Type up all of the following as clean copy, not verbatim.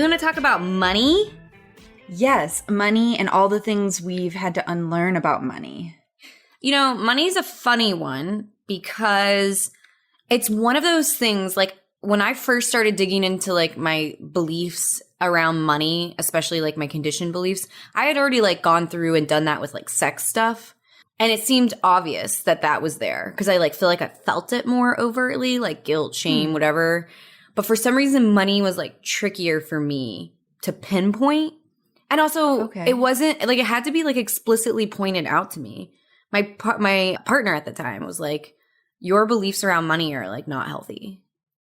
you want to talk about money? Yes, money and all the things we've had to unlearn about money. You know, money's a funny one because it's one of those things, like when I first started digging into like my beliefs around money, especially like my conditioned beliefs, I had already like gone through and done that with like sex stuff. And it seemed obvious that that was there because I like feel like I felt it more overtly, like guilt, shame, whatever. But for some reason, money was like trickier for me to pinpoint. And also it wasn't like, it had to be like explicitly pointed out to me. My partner at the time was like, your beliefs around money are like not healthy.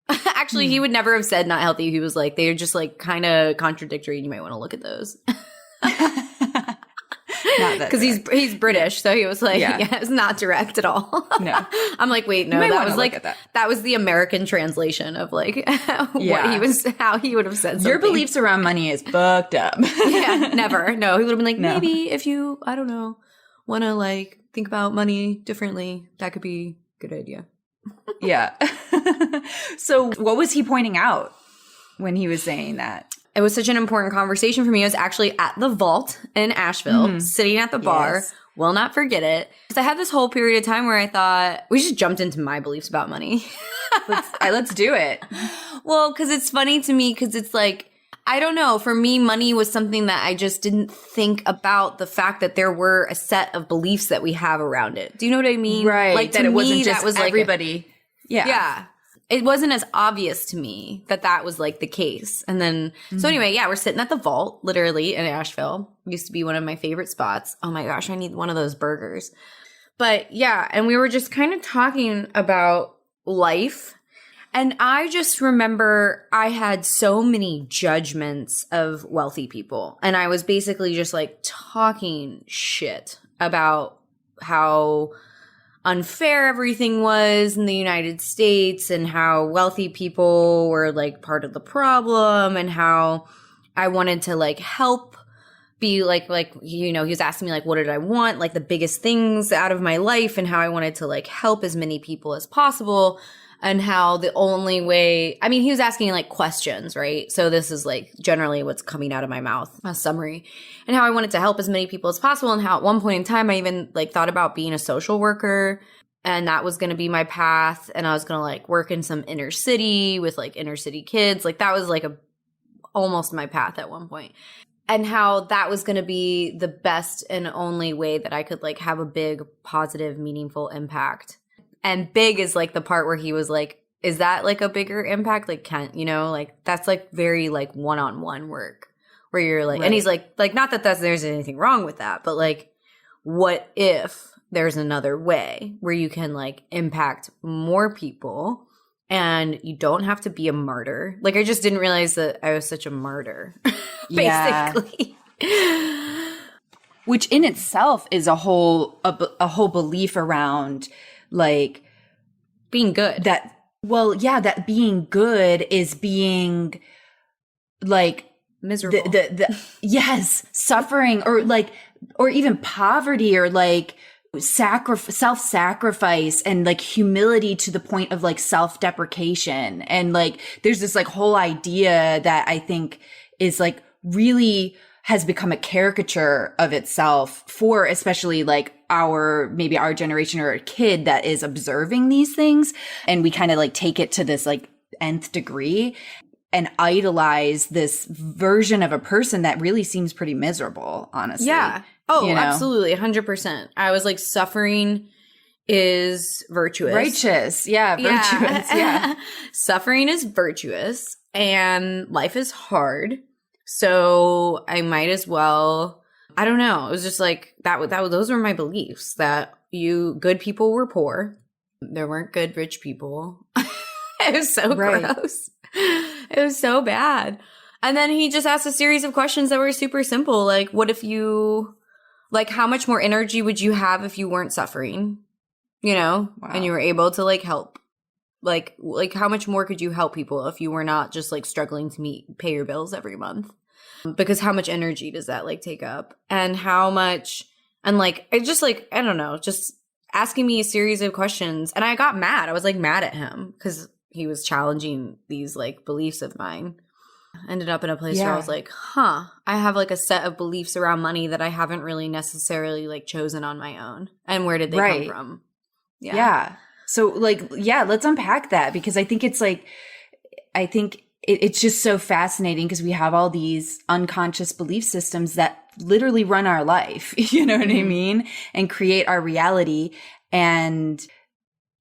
Actually, he would never have said not healthy. He was like, they're just like kind of contradictory and you might want to look at those. Because he's British, so he was like, yeah, it's not direct at all. No. I'm like, wait, no, that was like, that was the American translation of like what he was, how he would have said something. Your beliefs around money is fucked up. Yeah, never. No, he would have been like, maybe if you, I don't know, want to like think about money differently, that could be a good idea. Yeah. So what was he pointing out when he was saying that? It was such an important conversation for me. I was actually at the Vault in Asheville, sitting at the bar. Yes. Will not forget it. Because I had this whole period of time where I thought, we just jumped into my beliefs about money. Let's do it. Well, because it's funny to me because it's like, I don't know. For me, money was something that I just didn't think about the fact that there were a set of beliefs that we have around it. Do you know what I mean? Right. Like that to it wasn't me, just that was everybody. Like yeah. It wasn't as obvious to me that that was like the case. And then, so anyway, yeah, we're sitting at the Vault, literally in Asheville. Used to be one of my favorite spots. Oh my gosh, I need one of those burgers. But yeah, and we were just kind of talking about life. And I just remember I had so many judgments of wealthy people. And I was basically just like talking shit about how unfair everything was in the United States and how wealthy people were like part of the problem and how I wanted to like help be like, you know, he was asking me like, what did I want? Like the biggest things out of my life and how I wanted to like help as many people as possible. And how the only way, I mean, he was asking like questions, right? So this is like generally what's coming out of my mouth, a summary, and how I wanted to help as many people as possible. And how at one point in time, I even like thought about being a social worker and that was going to be my path. And I was going to like work in some inner city with like inner city kids. Like that was like almost my path at one point. And how that was going to be the best and only way that I could like have a big, positive, meaningful impact. And big is like the part where he was like, is that like a bigger impact? Like, can't, you know, like that's like very like one-on-one work where you're like, and he's like, not that there's anything wrong with that, but like, what if there's another way where you can like impact more people and you don't have to be a martyr? Like, I just didn't realize that I was such a martyr, basically. Which in itself is a whole belief around like being good. That being good is being like miserable. Yes, suffering or even poverty or like self-sacrifice and like humility to the point of like self-deprecation. And like there's this like whole idea that I think is like really has become a caricature of itself for especially like maybe our generation or a kid that is observing these things. And we kind of like take it to this like nth degree and idolize this version of a person that really seems pretty miserable, honestly. Yeah. Oh, you know? Absolutely. 100%. I was like, suffering is virtuous. Righteous. Yeah. Virtuous. Yeah. Suffering is virtuous and life is hard. So I might as well, I don't know. It was just like those were my beliefs that good people were poor. There weren't good rich people. It was so gross. It was so bad. And then he just asked a series of questions that were super simple. Like, what if you, like, how much more energy would you have if you weren't suffering? You know, and you were able to like help. Like how much more could you help people if you were not just like struggling to pay your bills every month? Because how much energy does that like take up? And how much, and like, it just like, I don't know, just asking me a series of questions. And I got mad. I was like mad at him because he was challenging these like beliefs of mine. Ended up in a place where I was like, I have like a set of beliefs around money that I haven't really necessarily like chosen on my own. And where did they come from? Yeah. So like, let's unpack that, because I think it's like, it's just so fascinating because we have all these unconscious belief systems that literally run our life, you know what I mean? And create our reality. And,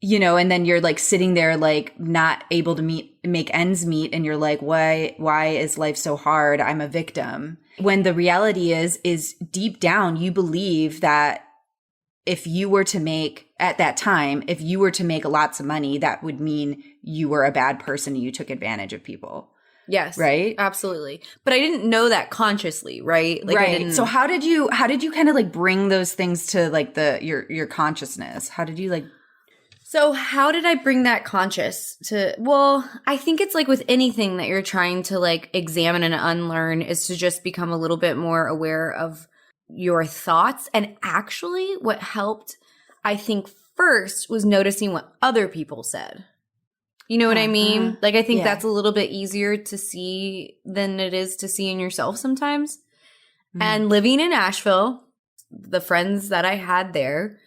you know, and then you're like sitting there, like not able to make ends meet. And you're like, why is life so hard? I'm a victim. When the reality is deep down, you believe that if you were to make, at that time, if you were to make lots of money, that would mean you were a bad person and you took advantage of people. Yes. Right? Absolutely. But I didn't know that consciously, right? Like right. So how did you kind of like bring those things to like your consciousness? How did you like? So how did I bring that conscious to, well, I think it's like with anything that you're trying to like examine and unlearn is to just become a little bit more aware of your thoughts. And actually what helped, I think first, was noticing what other people said. You know what I mean? Like, I think that's a little bit easier to see than it is to see in yourself sometimes. And living in Nashville, the friends that I had there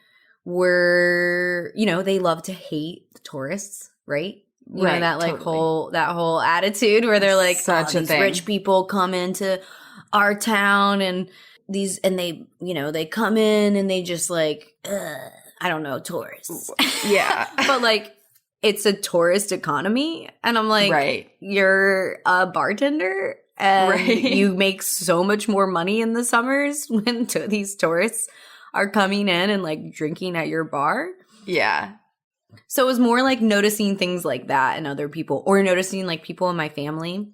were, you know, they love to hate the tourists, right? You know, that like that whole attitude where they're like, such a these thing. Rich people come into our town and they, you know, they come in and they just like, I don't know, tourists. Yeah. But like, it's a tourist economy. And I'm like, you're a bartender and you make so much more money in the summers when these tourists are coming in and like drinking at your bar. Yeah. So it was more like noticing things like that in other people, or noticing like people in my family.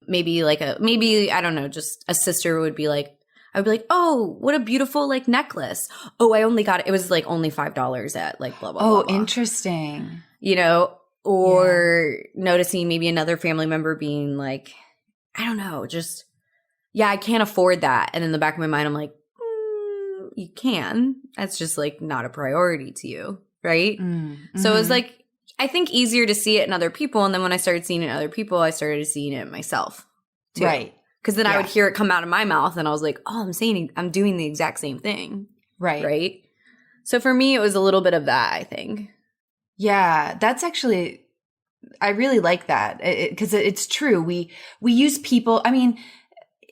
Maybe I don't know, just a sister would be like, I would be like, oh, what a beautiful like necklace. Oh, I only got it. It was like only $5 at like blah, blah, blah. Oh, interesting. You know, or noticing maybe another family member being like, I don't know, just, I can't afford that. And in the back of my mind, I'm like, you can. That's just like not a priority to you. Right. So it was like, I think easier to see it in other people. And then when I started seeing it in other people, I started seeing it in myself too. Right. Because then I would hear it come out of my mouth and I was like, oh, I'm doing the exact same thing. Right. Right. So for me, it was a little bit of that, I think. Yeah, that's actually, I really like that because it's true. We use people. I mean,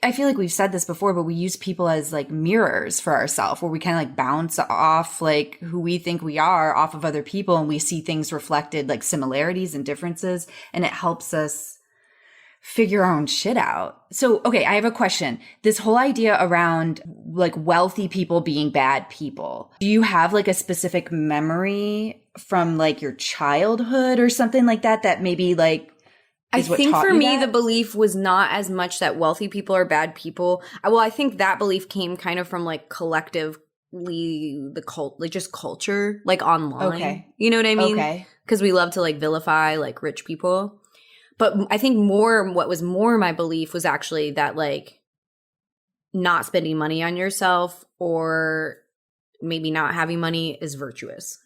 I feel like we've said this before, but we use people as like mirrors for ourselves, where we kind of like bounce off like who we think we are off of other people, and we see things reflected, like similarities and differences, and it helps us figure our own shit out. So, okay, I have a question. This whole idea around like wealthy people being bad people, do you have like a specific memory from like your childhood or something like that maybe like I think for me, the belief was not as much that wealthy people are bad people. Well, I think that belief came kind of from like collectively just culture, like online. Okay. You know what I mean? Okay. Because we love to like vilify like rich people. But I think what was more my belief was actually that like not spending money on yourself or maybe not having money is virtuous.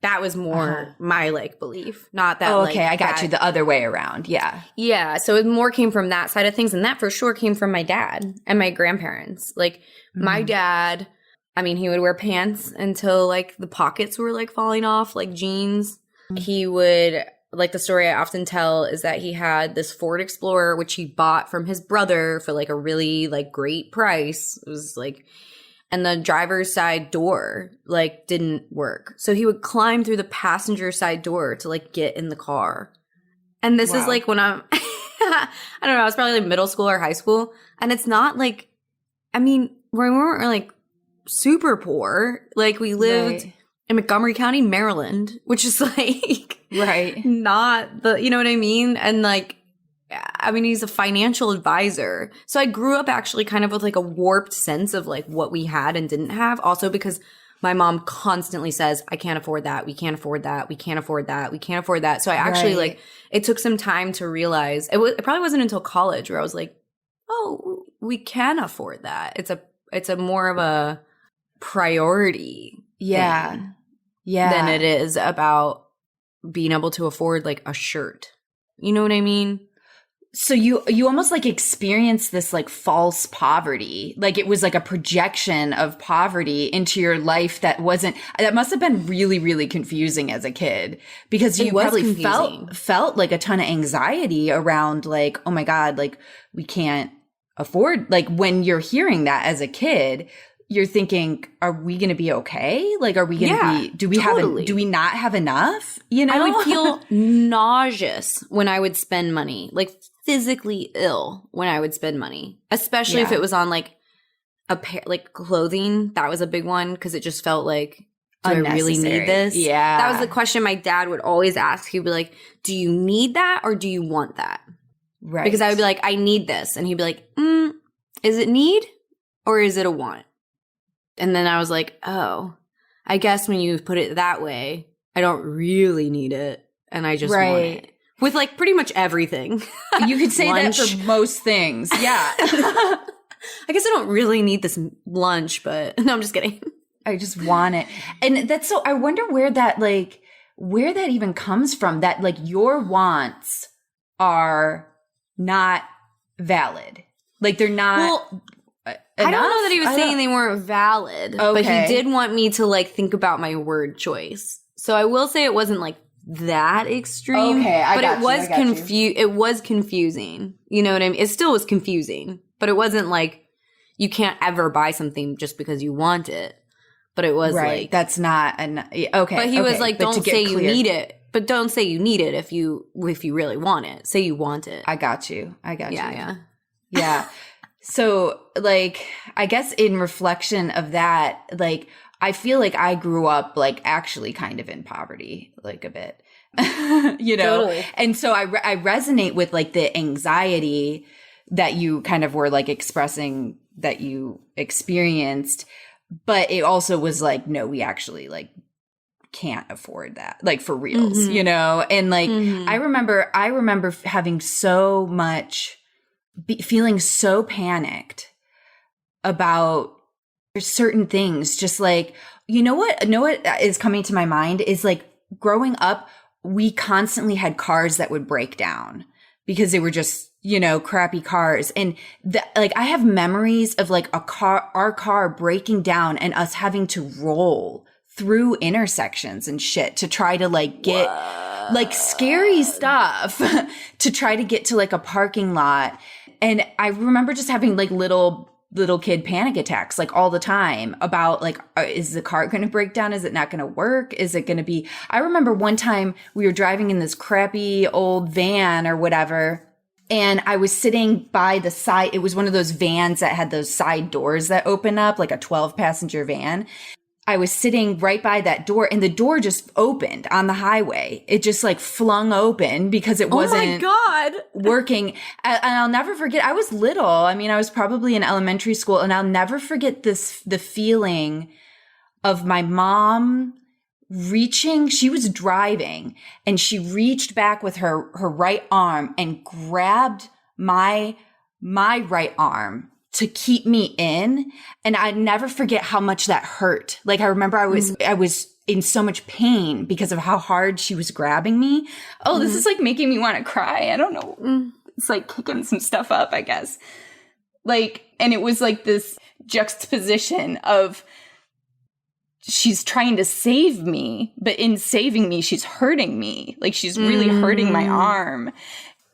That was more my like belief, not that. Oh, okay, like, I got you the other way around. Yeah. Yeah. So it more came from that side of things. And that for sure came from my dad and my grandparents. Like my dad, I mean, he would wear pants until like the pockets were like falling off, like jeans. He would, like the story I often tell is that he had this Ford Explorer, which he bought from his brother for like a really like great price. It was like, and the driver's side door like didn't work. So he would climb through the passenger side door to like get in the car. And this is like when I'm, I don't know, I was probably like middle school or high school. And it's not like, I mean, we weren't like super poor. Like we lived in Montgomery County, Maryland, which is like not the, you know what I mean? And like, I mean, he's a financial advisor. So I grew up actually kind of with like a warped sense of like what we had and didn't have. Also because my mom constantly says, I can't afford that. We can't afford that. We can't afford that. We can't afford that. So I actually like, it took some time to realize it probably wasn't until college where I was like, oh, we can afford that. It's a more of a priority. Than it is about being able to afford like a shirt. You know what I mean? So you almost like experienced this like false poverty. Like it was like a projection of poverty into your life that must have been really, really confusing as a kid, because you probably felt like a ton of anxiety around like, oh my God, like we can't afford, like when you're hearing that as a kid, you're thinking, are we going to be okay? Like, are we going to be, do we not have enough? You know, I would feel nauseous when I would spend money, like physically ill when I would spend money, especially if it was on like a pair, like clothing. That was a big one because it just felt like, do I really need this? Yeah. That was the question my dad would always ask. He'd be like, do you need that or do you want that? Right. Because I would be like, I need this. And he'd be like, is it need or is it a want? And then I was like, oh, I guess when you put it that way, I don't really need it. And I just want it. With like pretty much everything. You could say that for most things. Yeah. I guess I don't really need this lunch, but no, I'm just kidding. I just want it. And that's so, I wonder where that even comes from, that like your wants are not valid. Like they're not. Well, I don't know that he was saying they weren't valid, but he did want me to like think about my word choice. So I will say it wasn't like that extreme, but it was confusing. You know what I mean? It still was confusing, but it wasn't like you can't ever buy something just because you want it. But it was like that's not okay. But he was like, don't say you need it, but don't say you need it if you really want it. Say you want it. I got you. Yeah. So, like, I guess in reflection of that, like, I feel like I grew up, like, actually kind of in poverty, like, a bit, you know? Totally. And so I resonate with, like, the anxiety that you kind of were, like, expressing that you experienced. But it also was like, no, we actually, like, can't afford that, like, for reals, you know? And, like, I remember having so much feeling so panicked about certain things. Just like, you know what is coming to my mind is like growing up, we constantly had cars that would break down because they were just, you know, crappy cars. And like, I have memories of like our car breaking down and us having to roll through intersections and shit to try to like get like scary stuff to try to get to like a parking lot. And I remember just having like little kid panic attacks like all the time about like, is the car going to break down? Is it not going to work? Is it going to be? I remember one time we were driving in this crappy old van or whatever, and I was sitting by the side. It was one of those vans that had those side doors that open up, like a 12-passenger van. I was sitting right by that door and the door just opened on the highway. It just like flung open because it wasn't working. And I'll never forget, I was little. I mean, I was probably in elementary school, and I'll never forget the feeling of my mom she was driving and she reached back with her right arm and grabbed my right arm to keep me in. And I never forget how much that hurt. Like, I remember I was in so much pain because of how hard she was grabbing me. Oh, this is like making me want to cry. I don't know. It's like kicking some stuff up, I guess. Like, and it was like this juxtaposition of she's trying to save me, but in saving me, she's hurting me. Like, she's really hurting my arm.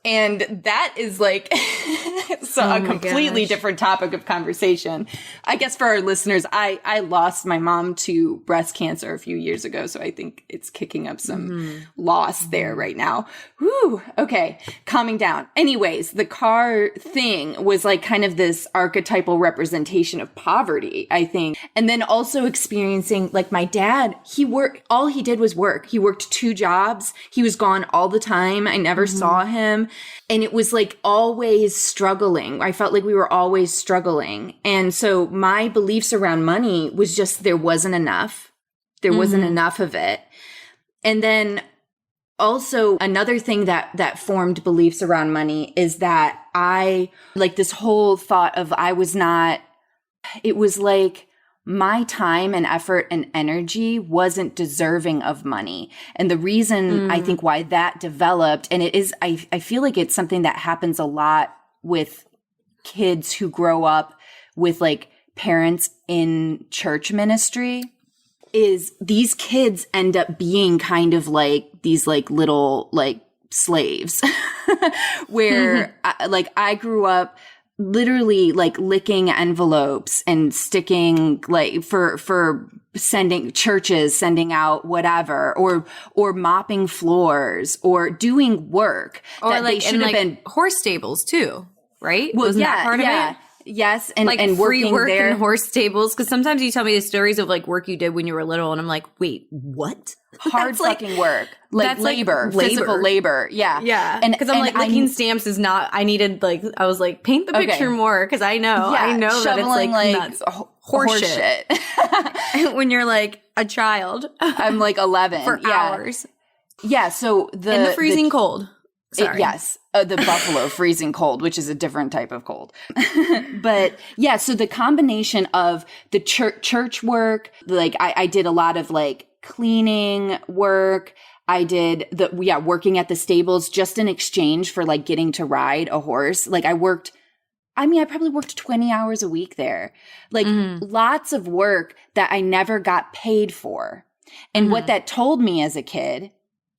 And that is like a completely different topic of conversation. I guess for our listeners, I lost my mom to breast cancer a few years ago. So I think it's kicking up some loss there right now. Whew. Okay. Calming down. Anyways, the car thing was like kind of this archetypal representation of poverty, I think. And then also experiencing, like, my dad, all he did was work. He worked 2 jobs. He was gone all the time. I never saw him. And it was like always struggling. I felt like we were always struggling. And so my beliefs around money was just, there wasn't enough. There wasn't enough of it. And then also another thing that formed beliefs around money is that I, like, this whole thought of it was like my time and effort and energy wasn't deserving of money. And the reason I think why that developed, and it is, I feel like it's something that happens a lot with kids who grow up with like parents in church ministry, is these kids end up being kind of like these like little like slaves where I grew up literally like licking envelopes and sticking like for sending out whatever or mopping floors or doing work or that like they should in have like been. horse stables too, right? Well, Wasn't yeah, that part of it? Yes, and Like and free working work there. in horse stables, because sometimes you tell me the stories of like work you did when you were little, and I'm like, wait, what? Hard That's like- fucking work, like that's like labor, labor. physical labor. Yeah, Yeah, and because I'm like licking stamps is not. I needed like I was like paint the picture more because I know that it's shoveling like nuts. horse shit. When you're like a child, I'm like 11 for hours. Yeah, so in the freezing cold. Sorry. Yes, the buffalo freezing cold, which is a different type of cold. But yeah, so the combination of the church work, like I did a lot of like cleaning work. I did working at the stables just in exchange for like getting to ride a horse. Like I probably worked 20 hours a week there. Like lots of work that I never got paid for. And what that told me as a kid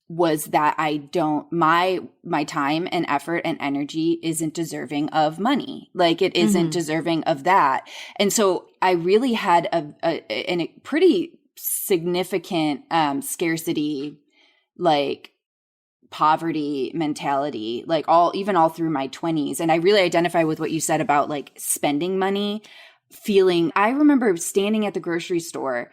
was that my time and effort and energy isn't deserving of money. Like it isn't deserving of that. And so I really had a pretty significant scarcity, like poverty mentality, like all through my 20s. And I really identify with what you said about like spending money, I remember standing at the grocery store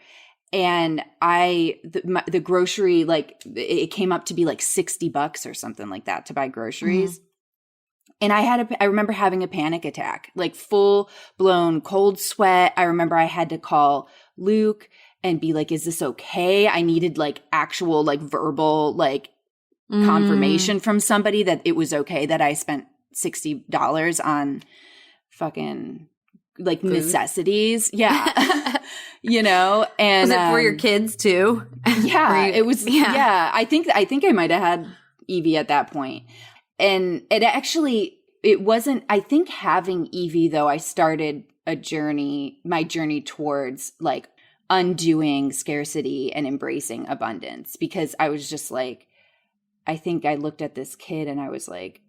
and the grocery, like it came up to be like $60 or something like that to buy groceries. And I remember having a panic attack, like full blown cold sweat. I remember I had to call Luke and be like, is this okay? I needed like actual like verbal like confirmation from somebody that it was okay that I spent $60 on fucking like food necessities. Yeah. You know, and was it for your kids too? Yeah, it was. Yeah. I think I might have had Evie at that point. And it wasn't, I think having Evie though, I started my journey towards like undoing scarcity and embracing abundance, because I was just like, I think I looked at this kid and I was like,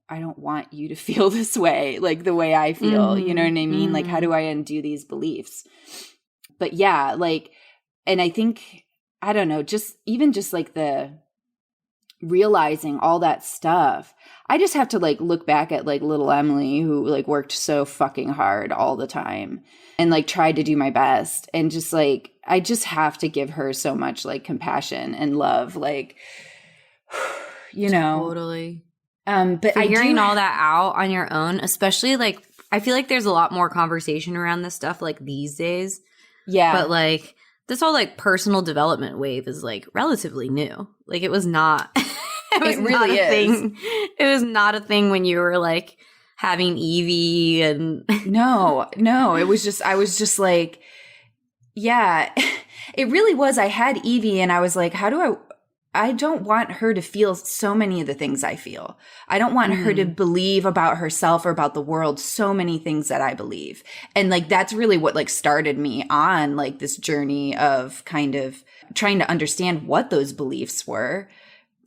I don't want you to feel this way, like the way I feel, you know what I mean? Like, how do I undo these beliefs? But yeah, like, and I think, I don't know, just like the realizing all that stuff, I just have to like look back at like little Emily who like worked so fucking hard all the time and like tried to do my best. And just like, I just have to give her so much like compassion and love, like, you know. Totally. But figuring all that out on your own, especially like, I feel like there's a lot more conversation around this stuff like these days. Yeah. But like this whole like personal development wave is like relatively new. Like it was not, it really is. Thing. It was not a thing when you were like having Evie and. No, it was just, I was just like, yeah, it really was. I had Evie and I was like, I don't want her to feel so many of the things I feel. I don't want her to believe about herself or about the world so many things that I believe. And like, that's really what like started me on like this journey of kind of trying to understand what those beliefs were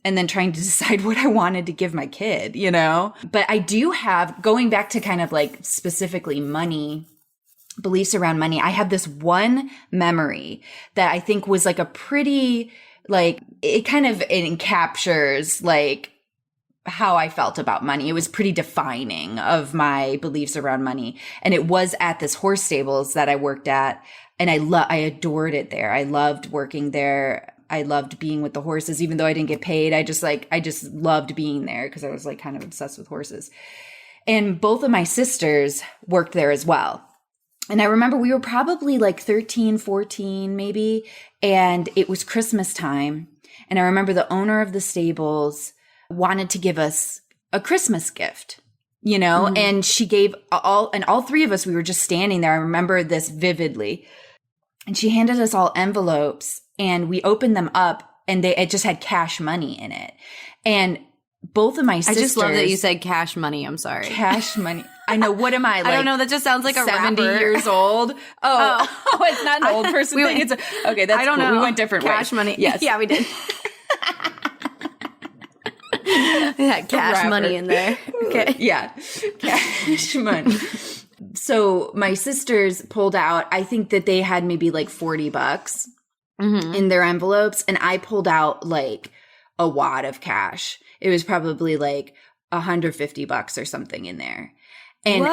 and then trying to decide what I wanted to give my kid, you know? But I do have, going back to kind of like specifically money, beliefs around money, I have this one memory that I think was like a pretty, like, it kind of captures like how I felt about money. It was pretty defining of my beliefs around money. And it was at this horse stables that I worked at. And I adored it there. I loved working there. I loved being with the horses, even though I didn't get paid. I just loved being there because I was like kind of obsessed with horses. And both of my sisters worked there as well. And I remember we were probably like 13, 14 maybe, and it was Christmas time. And I remember the owner of the stables wanted to give us a Christmas gift, you know, and she gave all three of us, we were just standing there. I remember this vividly. And she handed us all envelopes, and we opened them up, and it just had cash money in it. And both of my sisters. I just love that you said cash money. I'm sorry. Cash money. I know. What am I, like? I don't know. That just sounds like a 70 rapper. years old. Oh, it's not an old person thing. Okay, that's I don't cool. know. We went different ways. Cash money. Yes. Yeah, we did. Yeah, cash money in there. Okay. Yeah. Cash money. So my sisters pulled out, I think that they had maybe like $40 in their envelopes. And I pulled out like a wad of cash. It was probably like $150 or something in there. And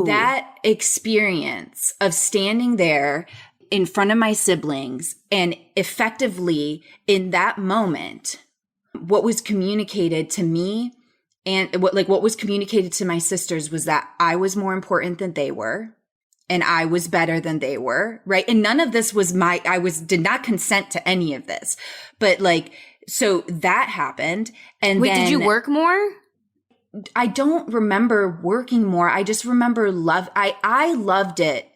that experience of standing there in front of my siblings and effectively in that moment, what was communicated to me and what was communicated to my sisters was that I was more important than they were and I was better than they were, right? And none of this was did not consent to any of this. But like, so that happened. And Wait, then, did you work more? I don't remember working more. I just remember I loved it.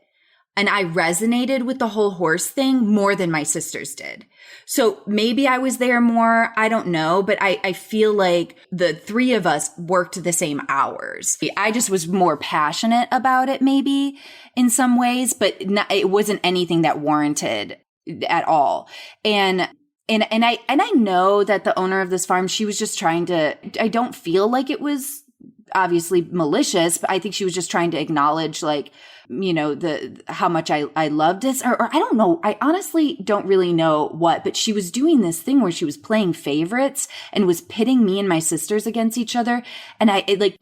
And I resonated with the whole horse thing more than my sisters did. So maybe I was there more. I don't know. But I feel like the three of us worked the same hours. I just was more passionate about it maybe in some ways, but it wasn't anything that warranted at all. And I know that the owner of this farm, she was just trying to, I don't feel like it was obviously malicious, but I think she was just trying to acknowledge like, you know, how much I loved this, or I don't know. I honestly don't really know what, but she was doing this thing where she was playing favorites and was pitting me and my sisters against each other. And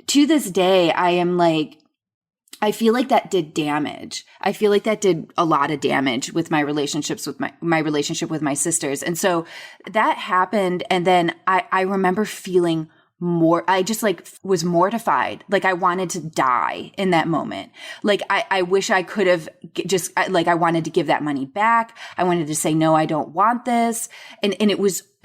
to this day, I am like, I feel like that did damage. I feel like that did a lot of damage with my relationships with my relationship with my sisters. And so that happened. And then I remember feeling I just like was mortified. Like I wanted to die in that moment. Like I wish I could have I wanted to give that money back. I wanted to say, no, I don't want this. And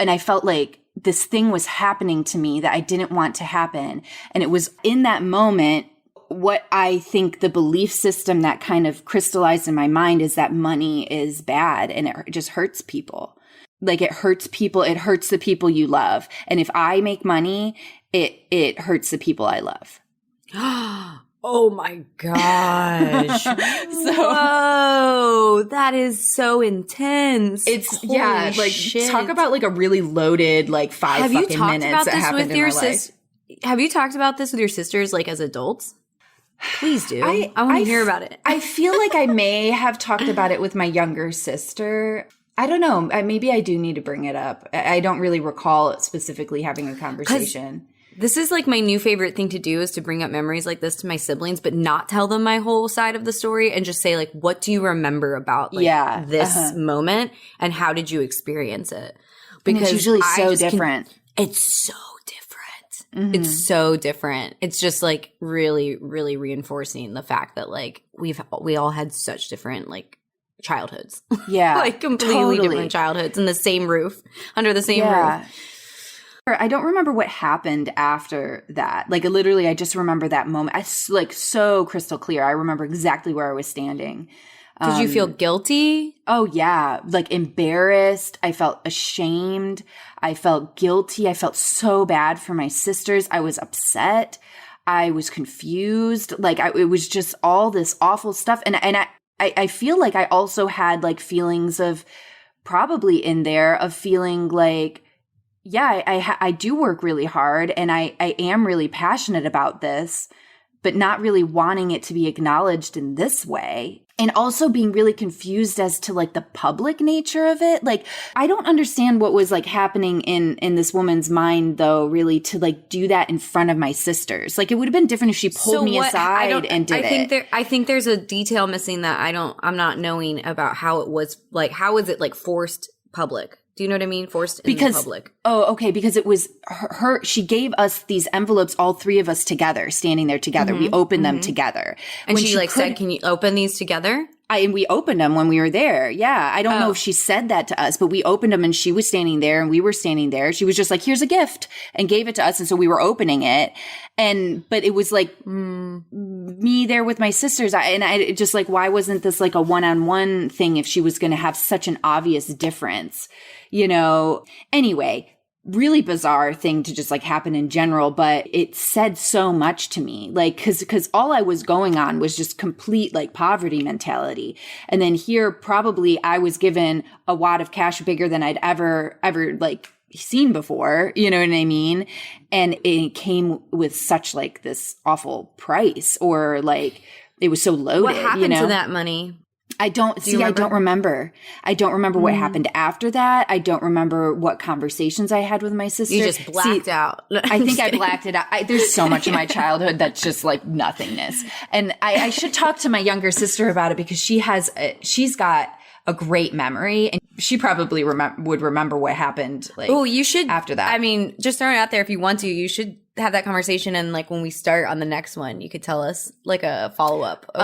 I felt like this thing was happening to me that I didn't want to happen. And it was in that moment, what I think the belief system that kind of crystallized in my mind is that money is bad and it just hurts people. Like it hurts people. It hurts the people you love. And if I make money, it hurts the people I love. Oh my gosh. Whoa, that is so intense. It's Holy like shit. Talk about like a really loaded like 5 fucking minutes that happened in my life. Have you talked about this with your sisters like as adults? Please do. I want to hear about it. I feel like I may have talked about it with my younger sister. I don't know. Maybe I do need to bring it up. I don't really recall specifically having a conversation. This is like my new favorite thing to do is to bring up memories like this to my siblings, but not tell them my whole side of the story and just say like, what do you remember about this moment and how did you experience it? Because it's usually so different. It's so different. Mm-hmm. It's so different. It's just like really, really reinforcing the fact that like we all had such different like childhoods. Yeah. Like completely different childhoods in the same roof, under the same roof. I don't remember what happened after that. Like literally, I just remember that moment. Like so crystal clear. I remember exactly where I was standing. Did you feel guilty? Oh yeah. Like embarrassed. I felt ashamed. I felt guilty. I felt so bad for my sisters. I was upset. I was confused. Like it was just all this awful stuff. And I feel like I also had like feelings of probably in there of feeling like, yeah, I do work really hard and I am really passionate about this, but not really wanting it to be acknowledged in this way. And also being really confused as to like the public nature of it. Like, I don't understand what was like happening in this woman's mind though, really to like do that in front of my sisters. Like it would have been different if she pulled me aside and did it. I think there's a detail missing that I'm not knowing about how it was like, how was it like forced public? Do you know what I mean? Forced in the public. Oh, okay. Because it was her, she gave us these envelopes, all three of us together, standing there together. We opened them together. And she said, can you open these together? And we opened them when we were there. Yeah. I don't know Oh. if she said that to us, but we opened them and she was standing there and we were standing there. She was just like, here's a gift, and gave it to us. And so we were opening it. But it was like me there with my sisters. I just like, why wasn't this like a one-on-one thing if she was going to have such an obvious difference, you know? Anyway, really bizarre thing to just like happen in general, but it said so much to me, like, cause all I was going on was just complete like poverty mentality. And then here, probably I was given a wad of cash bigger than I'd ever like seen before, you know what I mean? And it came with such like this awful price, or like it was so loaded. What happened you know? to that money? I don't remember. I don't remember what happened after that. I don't remember what conversations I had with my sister. You just blacked out. I think I blacked it out. There's so much of my childhood that's just like nothingness. And I should talk to my younger sister about it, because she's got a great memory, and she probably would remember what happened. Like, oh, you should after that. I mean, just throwing it out there, if you want to, you should have that conversation, and like when we start on the next one, you could tell us like a follow up of the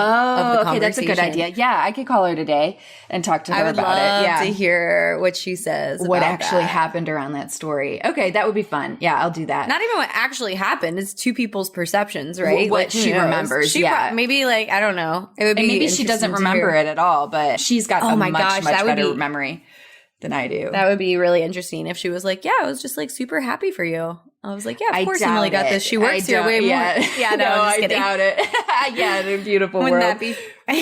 conversation. Okay, that's a good idea. Yeah, I could call her today and talk to her about it. I would love Yeah, to hear what she says. what about actually that. happened around that story. Okay, that would be fun. Yeah, I'll do that. Not even what actually happened. It's two people's perceptions, right? What Like, who she knows? remembers, She yeah. maybe like, I don't know. It would be And maybe she doesn't remember it at all, but she's got a my much gosh, that would better be- memory than I do. That would be really interesting if she was like, yeah, I was just like super happy for you. I was like, yeah, of course doubt Emily got it. this. She works here way more. Yeah, no, I'm just kidding. I doubt it. Yeah, in a beautiful Wouldn't world. that be?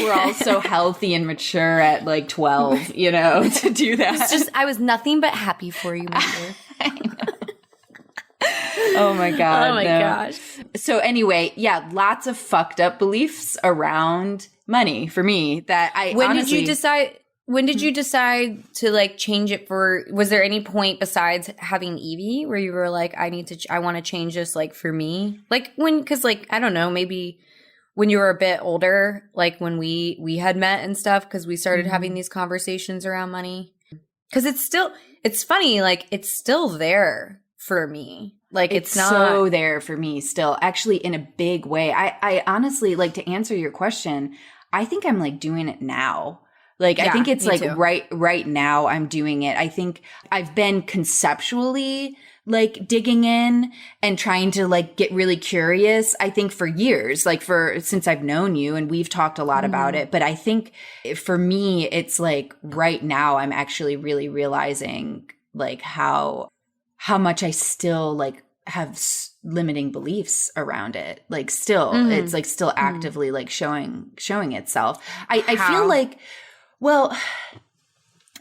We're all so healthy and mature at like 12, you know, to do that. It's just, I was nothing but happy for you, Mother. Oh my God. Oh my no. gosh. So anyway, yeah, lots of fucked up beliefs around money for me that I When honestly, did you decide to like change it for, was there any point besides having Evie where you were like, I want to change this like for me? Like cause like, I don't know, maybe when you were a bit older, like when we had met and stuff, cause we started having these conversations around money. Cause it's funny, like it's still there for me. Like it's not so there for me still, actually, in a big way. I honestly, like, to answer your question, I think I'm like doing it now. Like, I Yeah, think it's me like too. right now I'm doing it. I think I've been conceptually like digging in and trying to like get really curious, I think, for years, like since I've known you, and we've talked a lot about it. But I think for me, it's like right now I'm actually really realizing like how much I still like have limiting beliefs around it. Like still, it's like still actively like showing itself. I feel like, well,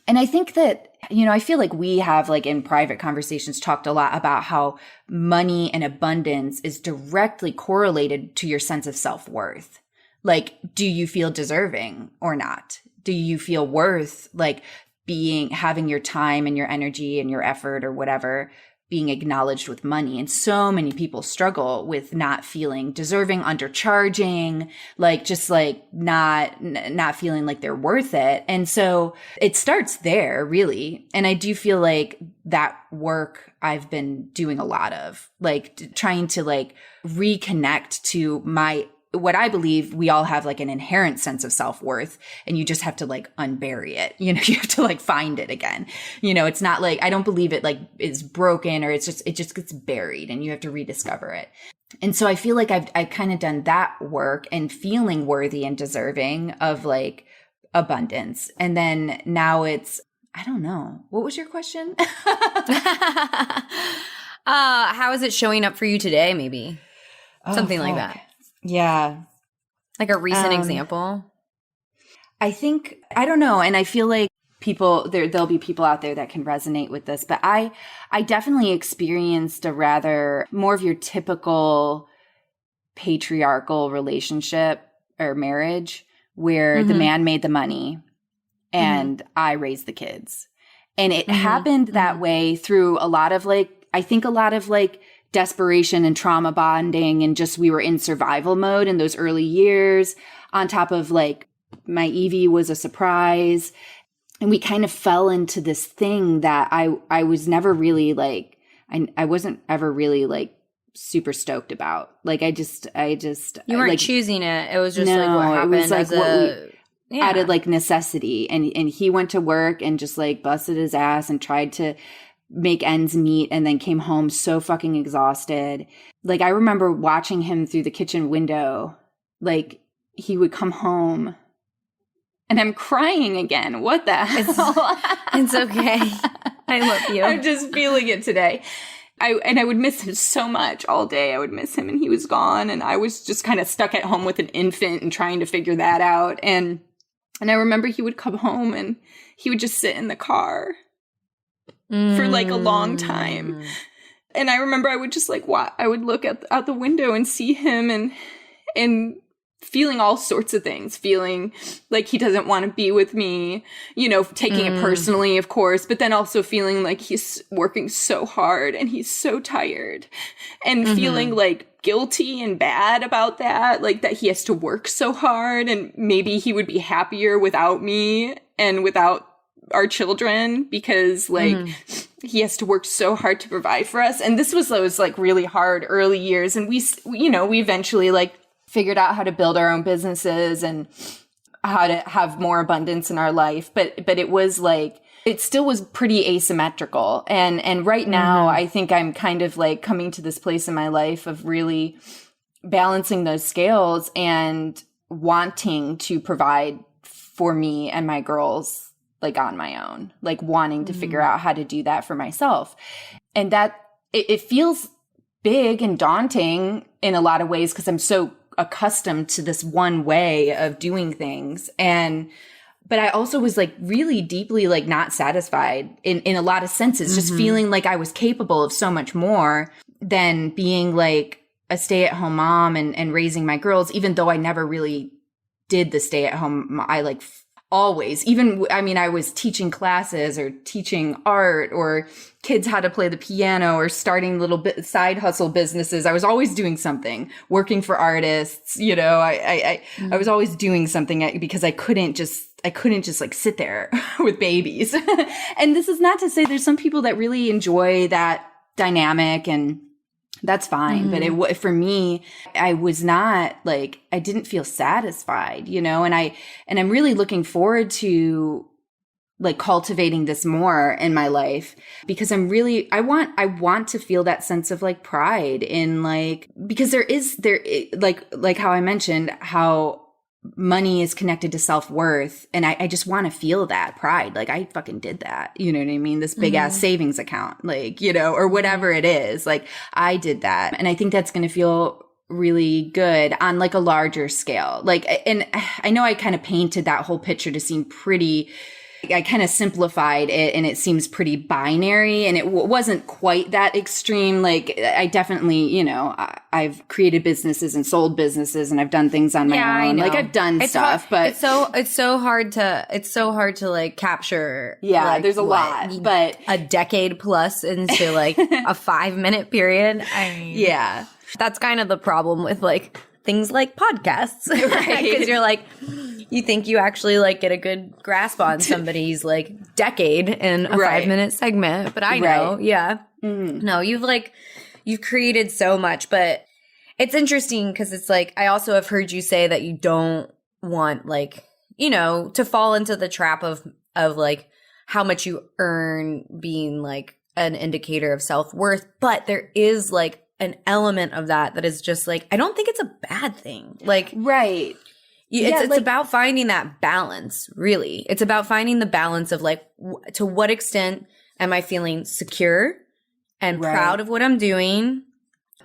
and I think that, you know, I feel like we have like in private conversations talked a lot about how money and abundance is directly correlated to your sense of self-worth. Like, do you feel deserving or not? Do you feel worth like having your time and your energy and your effort or whatever being acknowledged with money? And so many people struggle with not feeling deserving, undercharging, like just like not feeling like they're worth it. And so it starts there, really. And I do feel like that work I've been doing a lot of, like trying to like reconnect to what I believe we all have like an inherent sense of self-worth, and you just have to like unbury it. You know, you have to like find it again. You know, it's not like, I don't believe it like is broken, or it just gets buried and you have to rediscover it. And so I feel like I've kind of done that work and feeling worthy and deserving of like abundance. And then now it's, I don't know. What was your question? How is it showing up for you today, maybe? Something like that. Yeah. Like a recent example. I think, I don't know. And I feel like there'll be people out there that can resonate with this, but I definitely experienced a rather more of your typical patriarchal relationship or marriage where the man made the money and I raised the kids. And it happened that way through a lot of like, I think a lot of like desperation and trauma bonding, and just we were in survival mode in those early years, on top of like my Evie was a surprise. And we kind of fell into this thing that I was never really like, I wasn't ever really like super stoked about. Like I just You weren't like, choosing it. It was just no, like what happened. it was like out of like necessity. And he went to work and just like busted his ass and tried to make ends meet, and then came home so fucking exhausted. Like, I remember watching him through the kitchen window. Like, he would come home and I'm crying again. What the hell? It's okay. I love you. I'm just feeling it today. I would miss him so much all day. I would miss him, and he was gone, and I was just kind of stuck at home with an infant and trying to figure that out. And I remember he would come home and he would just sit in the car for like a long time. And I remember I would just like I would look out the window and see him and feeling all sorts of things, feeling like he doesn't want to be with me, you know, taking it personally, of course, but then also feeling like he's working so hard and he's so tired, and feeling like guilty and bad about that, like that he has to work so hard, and maybe he would be happier without me and without our children, because like he has to work so hard to provide for us. And this was those like really hard early years, and we eventually like figured out how to build our own businesses and how to have more abundance in our life. But it was like, it still was pretty asymmetrical. And right now, I think I'm kind of like coming to this place in my life of really balancing those scales and wanting to provide for me and my girls, like on my own, like wanting to figure out how to do that for myself. And that it feels big and daunting in a lot of ways, because I'm so accustomed to this one way of doing things. But I also was like really deeply like not satisfied in a lot of senses, just feeling like I was capable of so much more than being like a stay-at-home mom and raising my girls, even though I never really did the stay-at-home. I like always, even, I mean, I was teaching classes or teaching art or kids how to play the piano or starting little bit side hustle businesses. I was always doing something, working for artists, you know, I was always doing something because I couldn't just like sit there with babies. And this is not to say there's some people that really enjoy that dynamic, and that's fine. But for me, I was not like, I didn't feel satisfied, you know, and I'm really looking forward to like cultivating this more in my life, because I want to feel that sense of like pride in like, because like how I mentioned, how money is connected to self-worth. And I just want to feel that pride. Like, I fucking did that. You know what I mean? This big ass savings account, like, you know, or whatever it is. Like, I did that. And I think that's going to feel really good on like a larger scale. Like, and I know I kind of painted that whole picture to seem pretty, I kind of simplified it, and it seems pretty binary, and it wasn't quite that extreme. Like, I definitely, you know, I've created businesses and sold businesses, and I've done things on my own. Like, I've done stuff, but it's so hard to like capture. Yeah, like, there's a lot, but a decade plus into like a 5-minute period. I mean, yeah, that's kind of the problem with like things like podcasts, right? Because you're like, you think you actually like get a good grasp on somebody's like decade in a 5-minute segment, but I know, no, you've created so much. But it's interesting because it's like, I also have heard you say that you don't want like, you know, to fall into the trap of like how much you earn being like an indicator of self-worth, but there is like an element of that is just like, I don't think it's a bad thing. Like, right. It's like, about finding that balance, really. It's about finding the balance of like, to what extent am I feeling secure and proud of what I'm doing?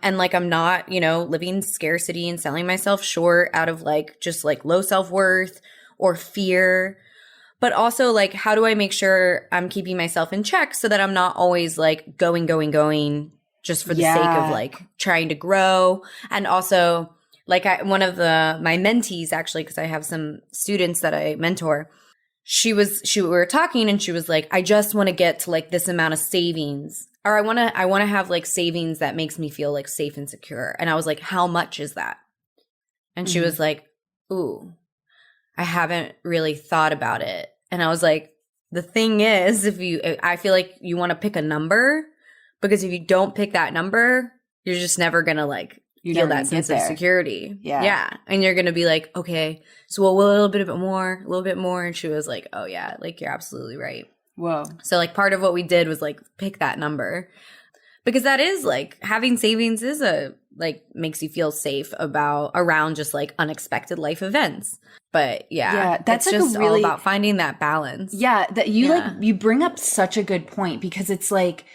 And like, I'm not, you know, living scarcity and selling myself short out of like, just like low self-worth or fear. But also like, how do I make sure I'm keeping myself in check so that I'm not always like going just for the sake of like trying to grow. And also, like one of my mentees, actually, because I have some students that I mentor, we were talking and she was like, I just want to get to like this amount of savings, or I want to have like savings that makes me feel like safe and secure. And I was like, how much is that? And she was like, ooh, I haven't really thought about it. And I was like, the thing is, I feel like you want to pick a number, because if you don't pick that number, you're just never going to like You're feel never that gonna sense get of there. security. Yeah. Yeah. And you're going to be like, okay, so a little bit more, a little bit more. And she was like, oh yeah, like you're absolutely right. Whoa. So like part of what we did was like pick that number, because that is like having savings is makes you feel safe around just like unexpected life events. But yeah, that's it's like just a really, all about finding that balance. Yeah, that you bring up such a good point, because it's like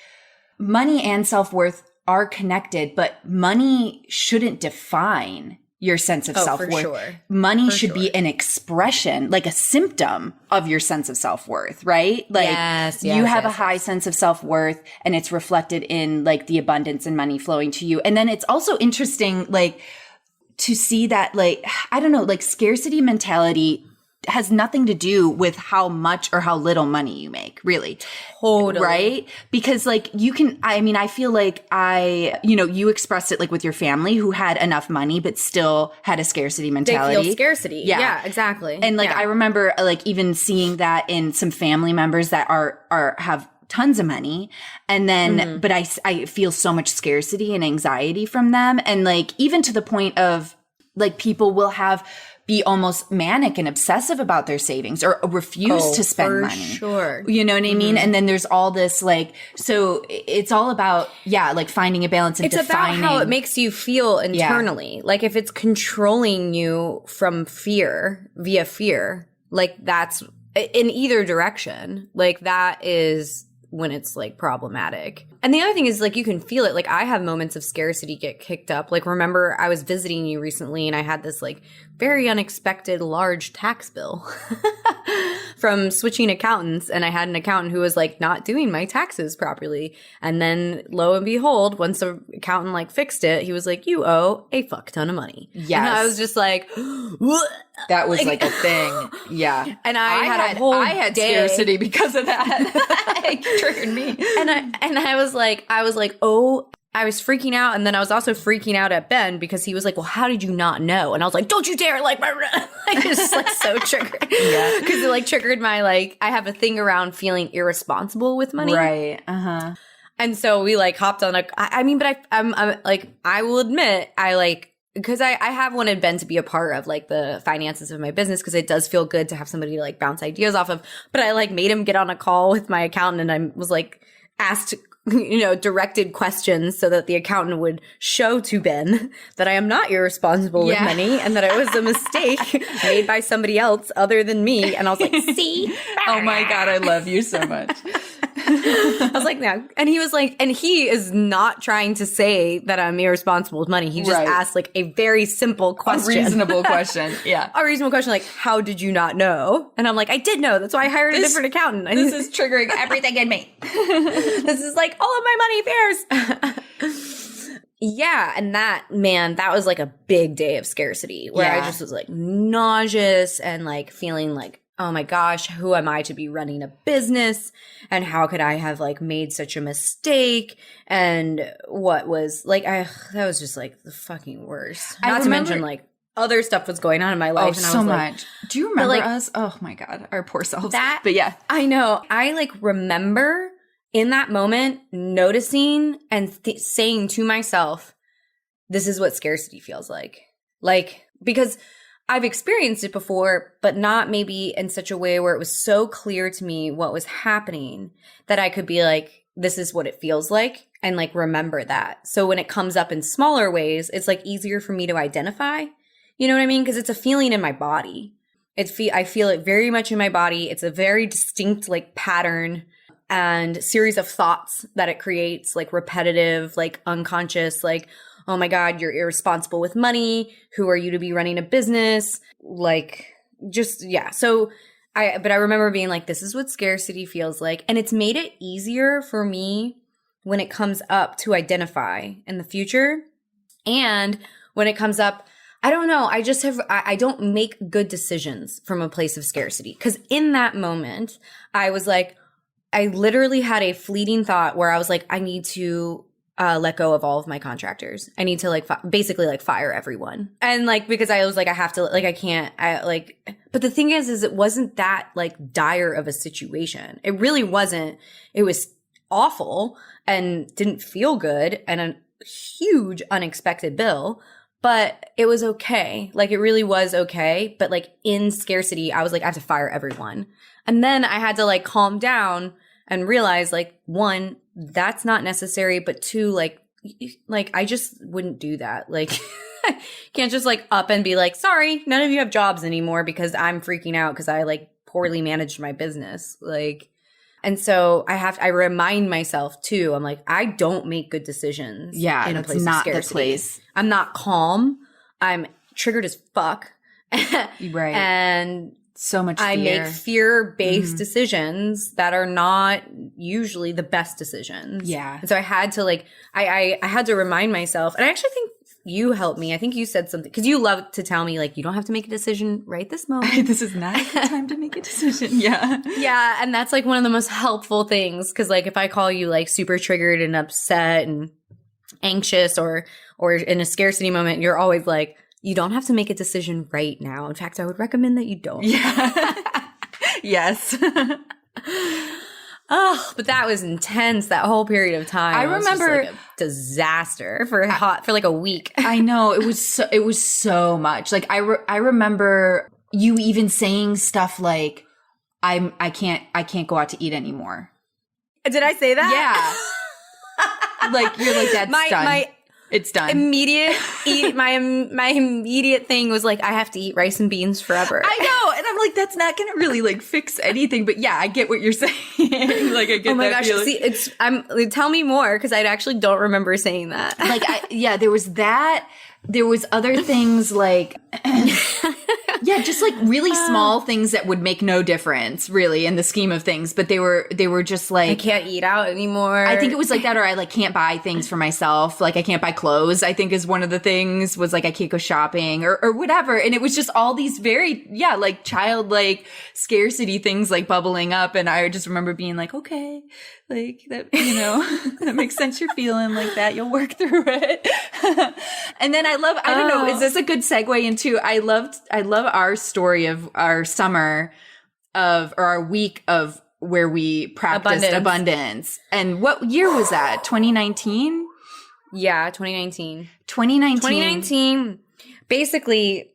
money and self-worth are connected, but money shouldn't define your sense of self-worth. For sure. Money should be an expression, like a symptom of your sense of self-worth, right? Like you have a high sense of self-worth, and it's reflected in like the abundance and money flowing to you. And then it's also interesting, like, to see that, like, I don't know, like scarcity mentality has nothing to do with how much or how little money you make, really. Totally. Right? Because like I feel like you expressed it like with your family who had enough money but still had a scarcity mentality. They feel scarcity. Yeah, exactly. And like I remember like even seeing that in some family members that have tons of money, and then but I feel so much scarcity and anxiety from them, and like even to the point of like people will be almost manic and obsessive about their savings or refuse to spend money. Sure. You know what I mean? And then there's all this like, so it's all about, like finding a balance and defining. It's about how it makes you feel internally. Yeah. Like if it's controlling you from via fear, like that's in either direction, like that is when it's like problematic. And the other thing is like you can feel it. Like I have moments of scarcity get kicked up. Like remember I was visiting you recently and I had this like very unexpected large tax bill from switching accountants, and I had an accountant who was like not doing my taxes properly. And then lo and behold, once the accountant like fixed it, he was like, you owe a fuck ton of money. Yes. And I was just like, what? That was like a thing. Yeah. And I had scarcity because of that. It triggered me. And I was like, oh, I was freaking out. And then I was also freaking out at Ben because he was like, well, how did you not know? And I was like, don't you dare. Like, it was just like so triggered. Yeah. Because it like triggered my, like, I have a thing around feeling irresponsible with money. Right. Uh-huh. And so we like hopped on I'm like, I will admit, because I have wanted Ben to be a part of like the finances of my business, because it does feel good to have somebody to like bounce ideas off of. But I like made him get on a call with my accountant, and I was like asked, directed questions so that the accountant would show to Ben that I am not irresponsible with money, and that it was a mistake made by somebody else other than me. And I was like, see? Oh my God, I love you so much. I was like, no. And he was like, and he is not trying to say that I'm irresponsible with money. He just asked like a very simple question. A reasonable question. Yeah. A reasonable question, like, how did you not know? And I'm like, I did know. That's why I hired a different accountant. This is triggering everything in me. This is like all of my money fears. Yeah. And that was like a big day of scarcity where I just was like nauseous and like feeling like, oh my gosh, who am I to be running a business? And how could I have like made such a mistake? And what was like, that was just like the fucking worst. Not to mention like other stuff was going on in my life. And I was like, much. Do you remember us? Oh my God, our poor selves. But yeah, I know. I like remember in that moment noticing and saying to myself, this is what scarcity feels like. Like, because I've experienced it before, but not maybe in such a way where it was so clear to me what was happening that I could be like, this is what it feels like, and like remember that. So when it comes up in smaller ways, it's like easier for me to identify. You know what I mean? Because it's a feeling in my body. I feel it very much in my body. It's a very distinct like pattern and series of thoughts that it creates, like repetitive, like unconscious, like, oh my God, you're irresponsible with money. Who are you to be running a business? Like, just, yeah. So I remember being like, this is what scarcity feels like. And it's made it easier for me when it comes up to identify in the future. And when it comes up, I don't know. I don't make good decisions from a place of scarcity. Cause in that moment, I was like, I literally had a fleeting thought where I was like, I need to let go of all of my contractors. I need to like basically like fire everyone. And like, because I was like, I have to, like, I can't, but the thing is it wasn't that like dire of a situation. It really wasn't. It was awful and didn't feel good. And huge unexpected bill, but it was okay. Like, it really was okay. But like in scarcity, I was like, I have to fire everyone. And then I had to like calm down and realize, like, one, that's not necessary, but two, like I just wouldn't do that. Like, can't just like up and be like, sorry, none of you have jobs anymore because I'm freaking out because I like poorly managed my business. Like, and so I remind myself too, I'm like, I don't make good decisions. Yeah, in a that's place not of scarcity. the place. I'm not calm. I'm triggered as fuck. Right. And so much fear. I make fear-based decisions that are not usually the best decisions. Yeah. And so I had to like, I had to remind myself, and I actually think you helped me. I think you said something, because you love to tell me, like, you don't have to make a decision right this moment. This is not the time to make a decision. Yeah. Yeah. And that's like one of the most helpful things. Because like if I call you like super triggered and upset and anxious or in a scarcity moment, you're always like, you don't have to make a decision right now. In fact, I would recommend that you don't. Yeah. Yes. Oh, but that was intense. That whole period of time. I It was just, remember- like, a disaster for like a week. I know, it was so much. Like I remember you even saying stuff like, I can't go out to eat anymore. Did I say that? Yeah. Like you're like, that's done. It's done. My immediate thing was like, I have to eat rice and beans forever. I know. And I'm like, that's not going to really like fix anything. But yeah, I get what you're saying. Like I get oh my that gosh. feeling. See, tell me more, because I actually don't remember saying that. Like, there was that. There was other things like, yeah, just like really small things that would make no difference really in the scheme of things. But they were just like, I can't eat out anymore. I think it was like that, or I like can't buy things for myself. Like I can't buy clothes, I think is one of the things, was like I can't go shopping or whatever. And it was just all these very, like childlike scarcity things like bubbling up. And I just remember being like, okay, like that, that makes sense. You're feeling like that. You'll work through it. And then I don't know, is this a good segue into, I love our story of our summer or our week of where we practiced abundance. And what year was that? 2019? Yeah, 2019. 2019. Basically,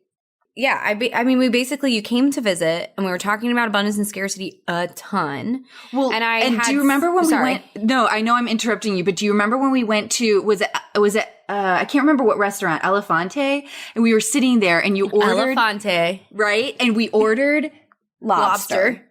yeah, I mean, you came to visit and we were talking about abundance and scarcity a ton. Well, do you remember when we went? No, I know I'm interrupting you, but do you remember when we went to, was it I can't remember what restaurant, Elefante, and we were sitting there and you ordered Elefante, right? And we ordered lobster.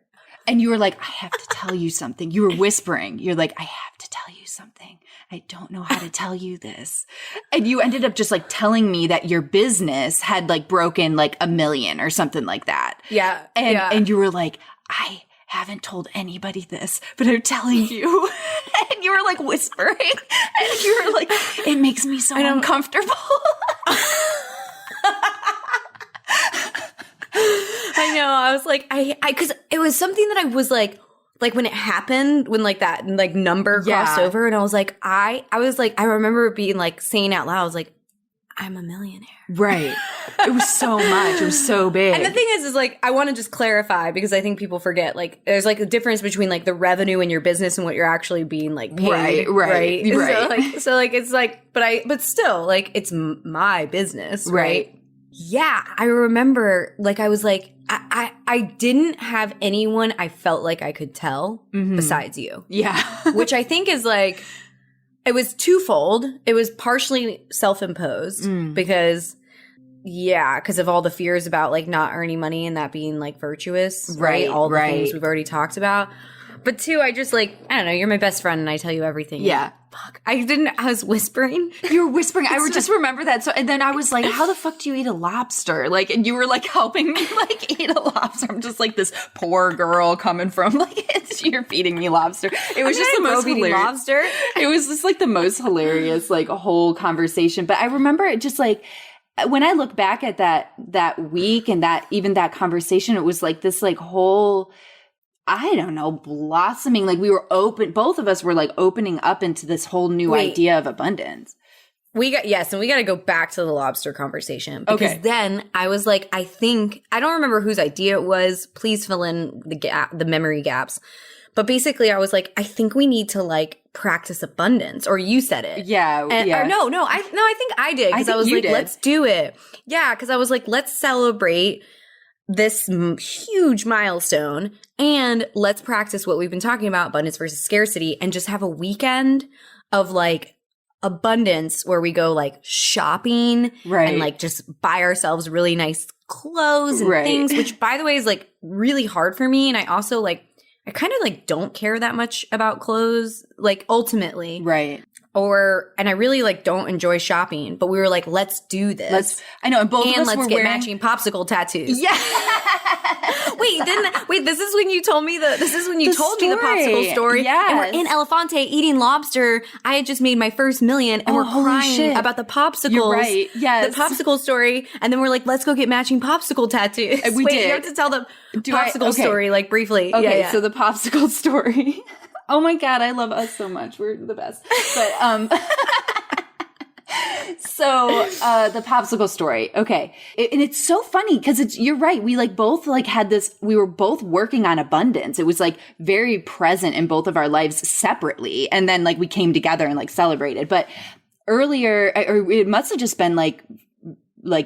And you were like, I have to tell you something. You were whispering. You're like, I have to tell you something. I don't know how to tell you this. And you ended up just like telling me that your business had like broken like $1 million or something like that. Yeah. And you were like, I haven't told anybody this, but I'm telling you. And you were like whispering. And you were like, it makes me so uncomfortable. I know. I was like, because it was something that I was like when it happened, when like that like number crossed over, and I was like, I remember being like saying out loud, I was like, I'm a millionaire. Right. It was so much. It was so big. And the thing is like, I want to just clarify, because I think people forget, like, there's like a difference between like the revenue in your business and what you're actually being like paid. Right. So it's like, but still, like, it's my business. Right. Yeah. I remember, like, I was like, I didn't have anyone I felt like I could tell besides you. Yeah. Which I think is like, it was twofold. It was partially self-imposed because of all the fears about like not earning money and that being like virtuous. Right. All the things we've already talked about. But two, I just like, I don't know, you're my best friend and I tell you everything. Yeah. Fuck. I was whispering. You were whispering. I just remember that. So, and then I was like, how the fuck do you eat a lobster? Like, and you were like helping me like eat a lobster. I'm just like this poor girl coming from like, you're feeding me lobster. It was just the most hilarious. Lobster. It was just like the most hilarious, like a whole conversation. But I remember it just like, when I look back at that week and that conversation, it was like this like whole, I don't know, blossoming. Like we were open, both of us were like opening up into this whole new idea of abundance. And we got to go back to the lobster conversation, because then I was like, I don't remember whose idea it was. Please fill in the memory gaps. But basically I was like, I think we need to like practice abundance, or you said it. Yeah. Or I think I did. Cause I was like, let's do it. Yeah. Cause I was like, let's celebrate this huge milestone and let's practice what we've been talking about, abundance versus scarcity, and just have a weekend of like abundance where we go like shopping and like just buy ourselves really nice clothes and things, which by the way is like really hard for me. And I also like, I kind of like don't care that much about clothes, like ultimately. Right. And I really like don't enjoy shopping, but we were like, let's do this. I know. And both of us let's were get wearing matching popsicle tattoos. Yeah. This is when you told me the popsicle story. Yes. And we're in Elefante eating lobster. I had just made my first million and we're crying about the popsicles. You're right. Yes. The popsicle story. And then we're like, let's go get matching popsicle tattoos. We did. You have to tell the popsicle story like briefly. Okay. Yeah. So the popsicle story. Oh my God, I love us so much. We're the best. But the popsicle story. Okay. And it's so funny because you're right. We like both like had this, we were both working on abundance. It was like very present in both of our lives separately. And then like we came together and like celebrated. But earlier, or it must have just been like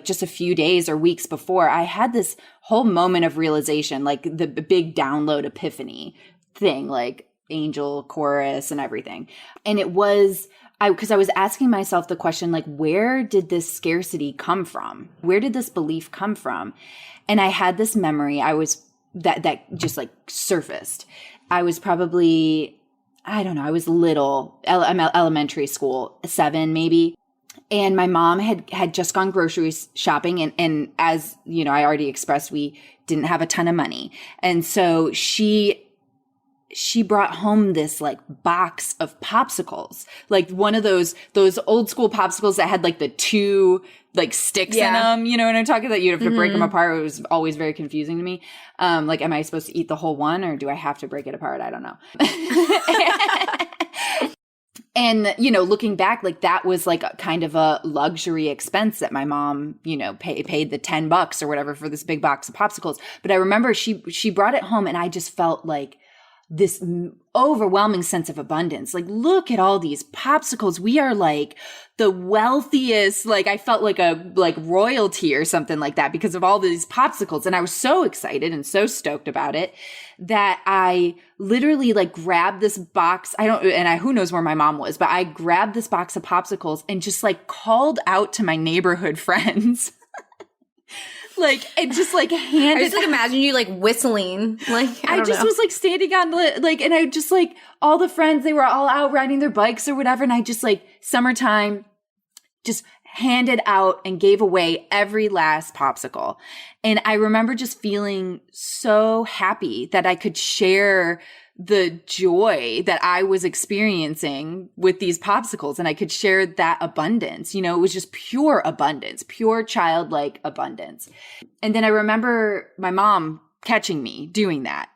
just a few days or weeks before, I had this whole moment of realization, like the big download epiphany thing, like angel chorus and everything. And it was, because I was asking myself the question, like, where did this scarcity come from? Where did this belief come from? And I had this memory. That just like surfaced. I was probably, I don't know, I was little, elementary school, 7 maybe. And my mom had just gone grocery shopping. And as you know, I already expressed, we didn't have a ton of money. And so she brought home this like box of popsicles, like one of those old school popsicles that had like the 2 like sticks in them. You know what I'm talking about? You'd have to break them apart. It was always very confusing to me. Like, am I supposed to eat the whole one or do I have to break it apart? I don't know. And, you know, looking back, like that was like a kind of a luxury expense that my mom, you know, paid the $10 or whatever for this big box of popsicles. But I remember she brought it home and I just felt like this overwhelming sense of abundance. Like, look at all these popsicles. We are like the wealthiest, like I felt like royalty or something like that because of all these popsicles. And I was so excited and so stoked about it that I literally like grabbed this box. Who knows where my mom was, but I grabbed this box of popsicles and just like called out to my neighborhood friends. Like, and just like handed. I just like imagine you like whistling. Like, I just was like standing on like, and I just like all the friends, they were all out riding their bikes or whatever. And I just like summertime just handed out and gave away every last popsicle. And I remember just feeling so happy that I could share the joy that I was experiencing with these popsicles and I could share that abundance. You know, it was just pure abundance, pure childlike abundance. And then I remember my mom catching me doing that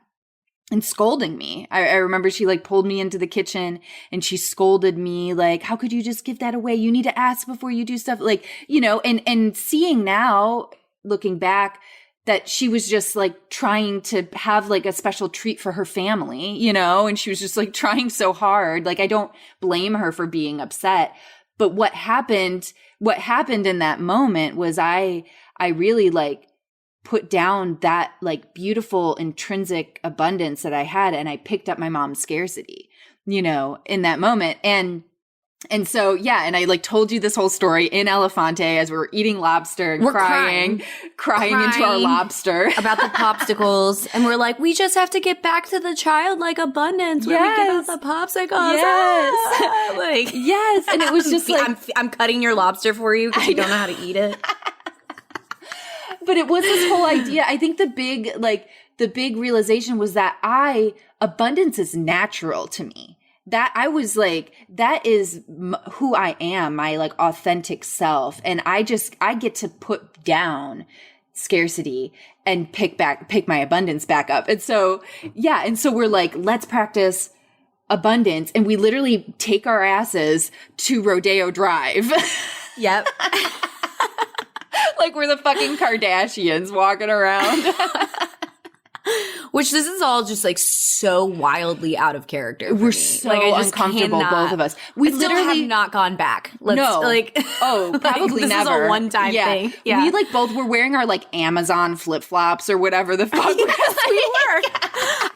and scolding me. I remember she like pulled me into the kitchen and she scolded me like, how could you just give that away? You need to ask before you do stuff. Like, you know, and seeing now, looking back, that she was just like trying to have like a special treat for her family, you know, and she was just like trying so hard. Like, I don't blame her for being upset. But what happened in that moment was I really like put down that like beautiful intrinsic abundance that I had. And I picked up my mom's scarcity, you know, in that moment. And so, yeah, and I like told you this whole story in Elefante as we were eating lobster and crying into our lobster about the popsicles. And we're like, we just have to get back to the childlike abundance where we give out the popsicles. Yes. Yes. And it was just like, I'm cutting your lobster for you because you don't know how to eat it. But it was this whole idea. I think the big realization was that abundance is natural to me. That I was like, that is who I am, my like authentic self. And I get to put down scarcity and pick my abundance back up. And so, yeah. And so we're like, let's practice abundance. And we literally take our asses to Rodeo Drive. Yep. Like we're the fucking Kardashians walking around. Which this is all just like so wildly out of character. We're me. so like, I just uncomfortable, both of us. We literally have not gone back. No. Like, oh, probably this never. This is a one-time thing. Yeah. We like both were wearing our like Amazon flip-flops or whatever the fuck. Yes, we were.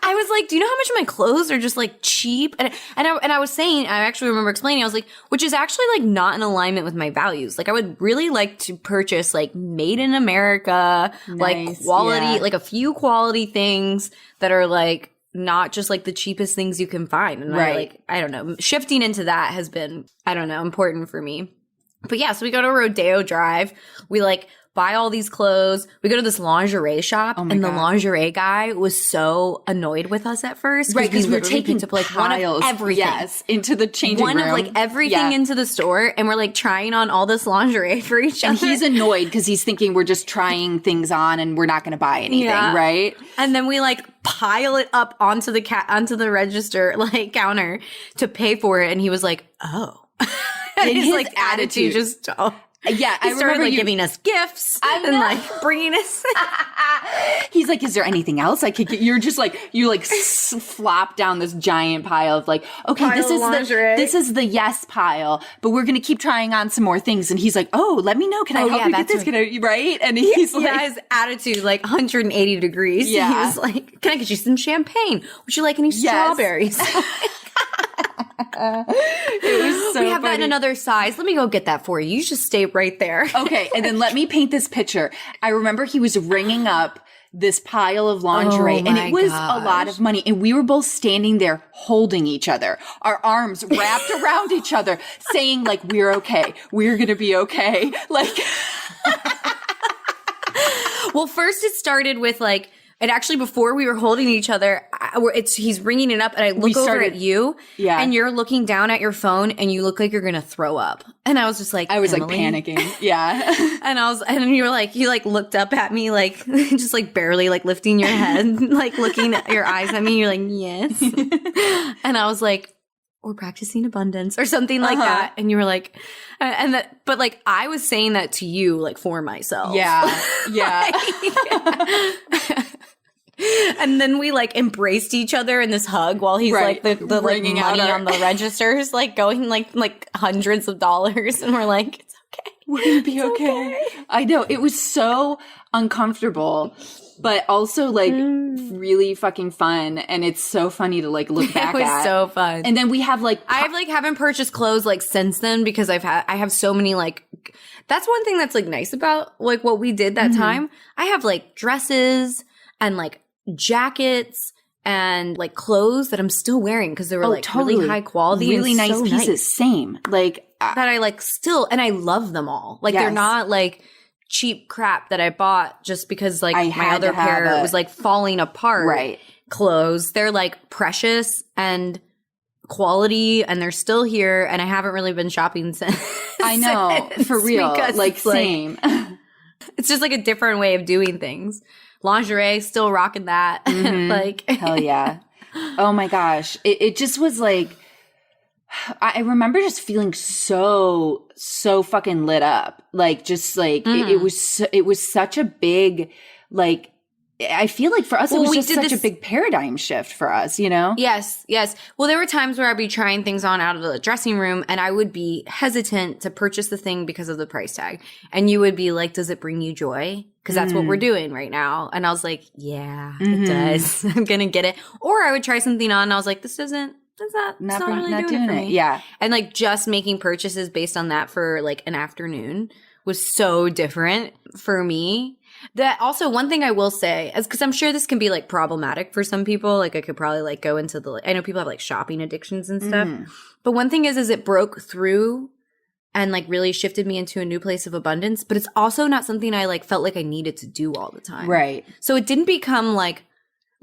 I was like, do you know how much of my clothes are just like cheap? And I was saying, I actually remember explaining, I was like, which is actually like not in alignment with my values. Like I would really like to purchase like made in America, like quality, like a few quality things that are like not just like the cheapest things you can find. And I don't know, shifting into that has been, I don't know, important for me. But yeah, so we go to Rodeo Drive. We like buy all these clothes. We go to this lingerie shop, and the lingerie guy was so annoyed with us at first. Right, because we were taking up like one of everything. Yes, into the changing room. One of like everything into the store, and we're like trying on all this lingerie for each other. And he's annoyed because he's thinking we're just trying things on and we're not going to buy anything, right? And then we like pile it up onto the register like counter to pay for it, and he was like, "Oh." And his like attitude just yeah, he started like giving us gifts and like bringing us. He's like, "Is there anything else I could get?" You're just like you like flop down this giant pile of like, "Okay, this is the yes pile, but we're gonna keep trying on some more things." And he's like, "Oh, let me know. Can I help you get this? Can I?" Right? And he's like, his attitude like 180 degrees. Yeah, he was like, "Can I get you some champagne? Would you like any strawberries?" It was so we have funny. that in another size. Let me go get that for you. You just stay right there. Okay, and then let me paint this picture. I remember he was ringing up this pile of lingerie, and it was a lot of money. And we were both standing there holding each other, our arms wrapped around each other, saying like, "We're okay. We're gonna be okay." Like, well, first it started with like. And actually, before we were holding each other, he's ringing it up, and I look over at you, and you're looking down at your phone, and you look like you're gonna throw up. And I was just like, I was Emily? like panicking, yeah. And you were like, you like looked up at me, like just like barely like lifting your head, like looking at your eyes at me. You're like, yes. And I was like, we're practicing abundance or something like that. And you were like, but like I was saying that to you, like for myself. Yeah, yeah. And then we like embraced each other in this hug while he's like the like money on the registers like going like hundreds of dollars, and we're like, it's okay, we're gonna be okay. I know, it was so uncomfortable, but also like really fucking fun, and it's so funny to like look back at. It was so fun. And then we have like I have like haven't purchased clothes like since then because I have so many like. That's one thing that's like nice about like what we did that time. I have like dresses and like jackets and like clothes that I'm still wearing because they were like really high quality, really and nice so pieces. Nice. Same, like that I like still, and I love them all. Like they're not like cheap crap that I bought just because like my other pair was like falling apart. Right, clothes. They're like precious and quality, and they're still here. And I haven't really been shopping since. I know, for real. Like same. It's just like a different way of doing things. Lingerie, still rocking that. Like hell yeah. Oh my gosh. It just was like, I remember just feeling so fucking lit up. Like just like it was such a big, like, I feel like for us, it was just such a big paradigm shift for us, you know? Yes, yes. Well, there were times where I'd be trying things on out of the dressing room, and I would be hesitant to purchase the thing because of the price tag. And you would be like, does it bring you joy? Because that's what we're doing right now. And I was like, yeah, it does. I'm going to get it. Or I would try something on, and I was like, it's not really doing it for me. Yeah. And like just making purchases based on that for like an afternoon was so different for me. That also, one thing I will say is, because I'm sure this can be like problematic for some people. Like I could probably like go into I know people have like shopping addictions and stuff. But one thing is it broke through and like really shifted me into a new place of abundance. But it's also not something I like felt like I needed to do all the time. Right. So it didn't become like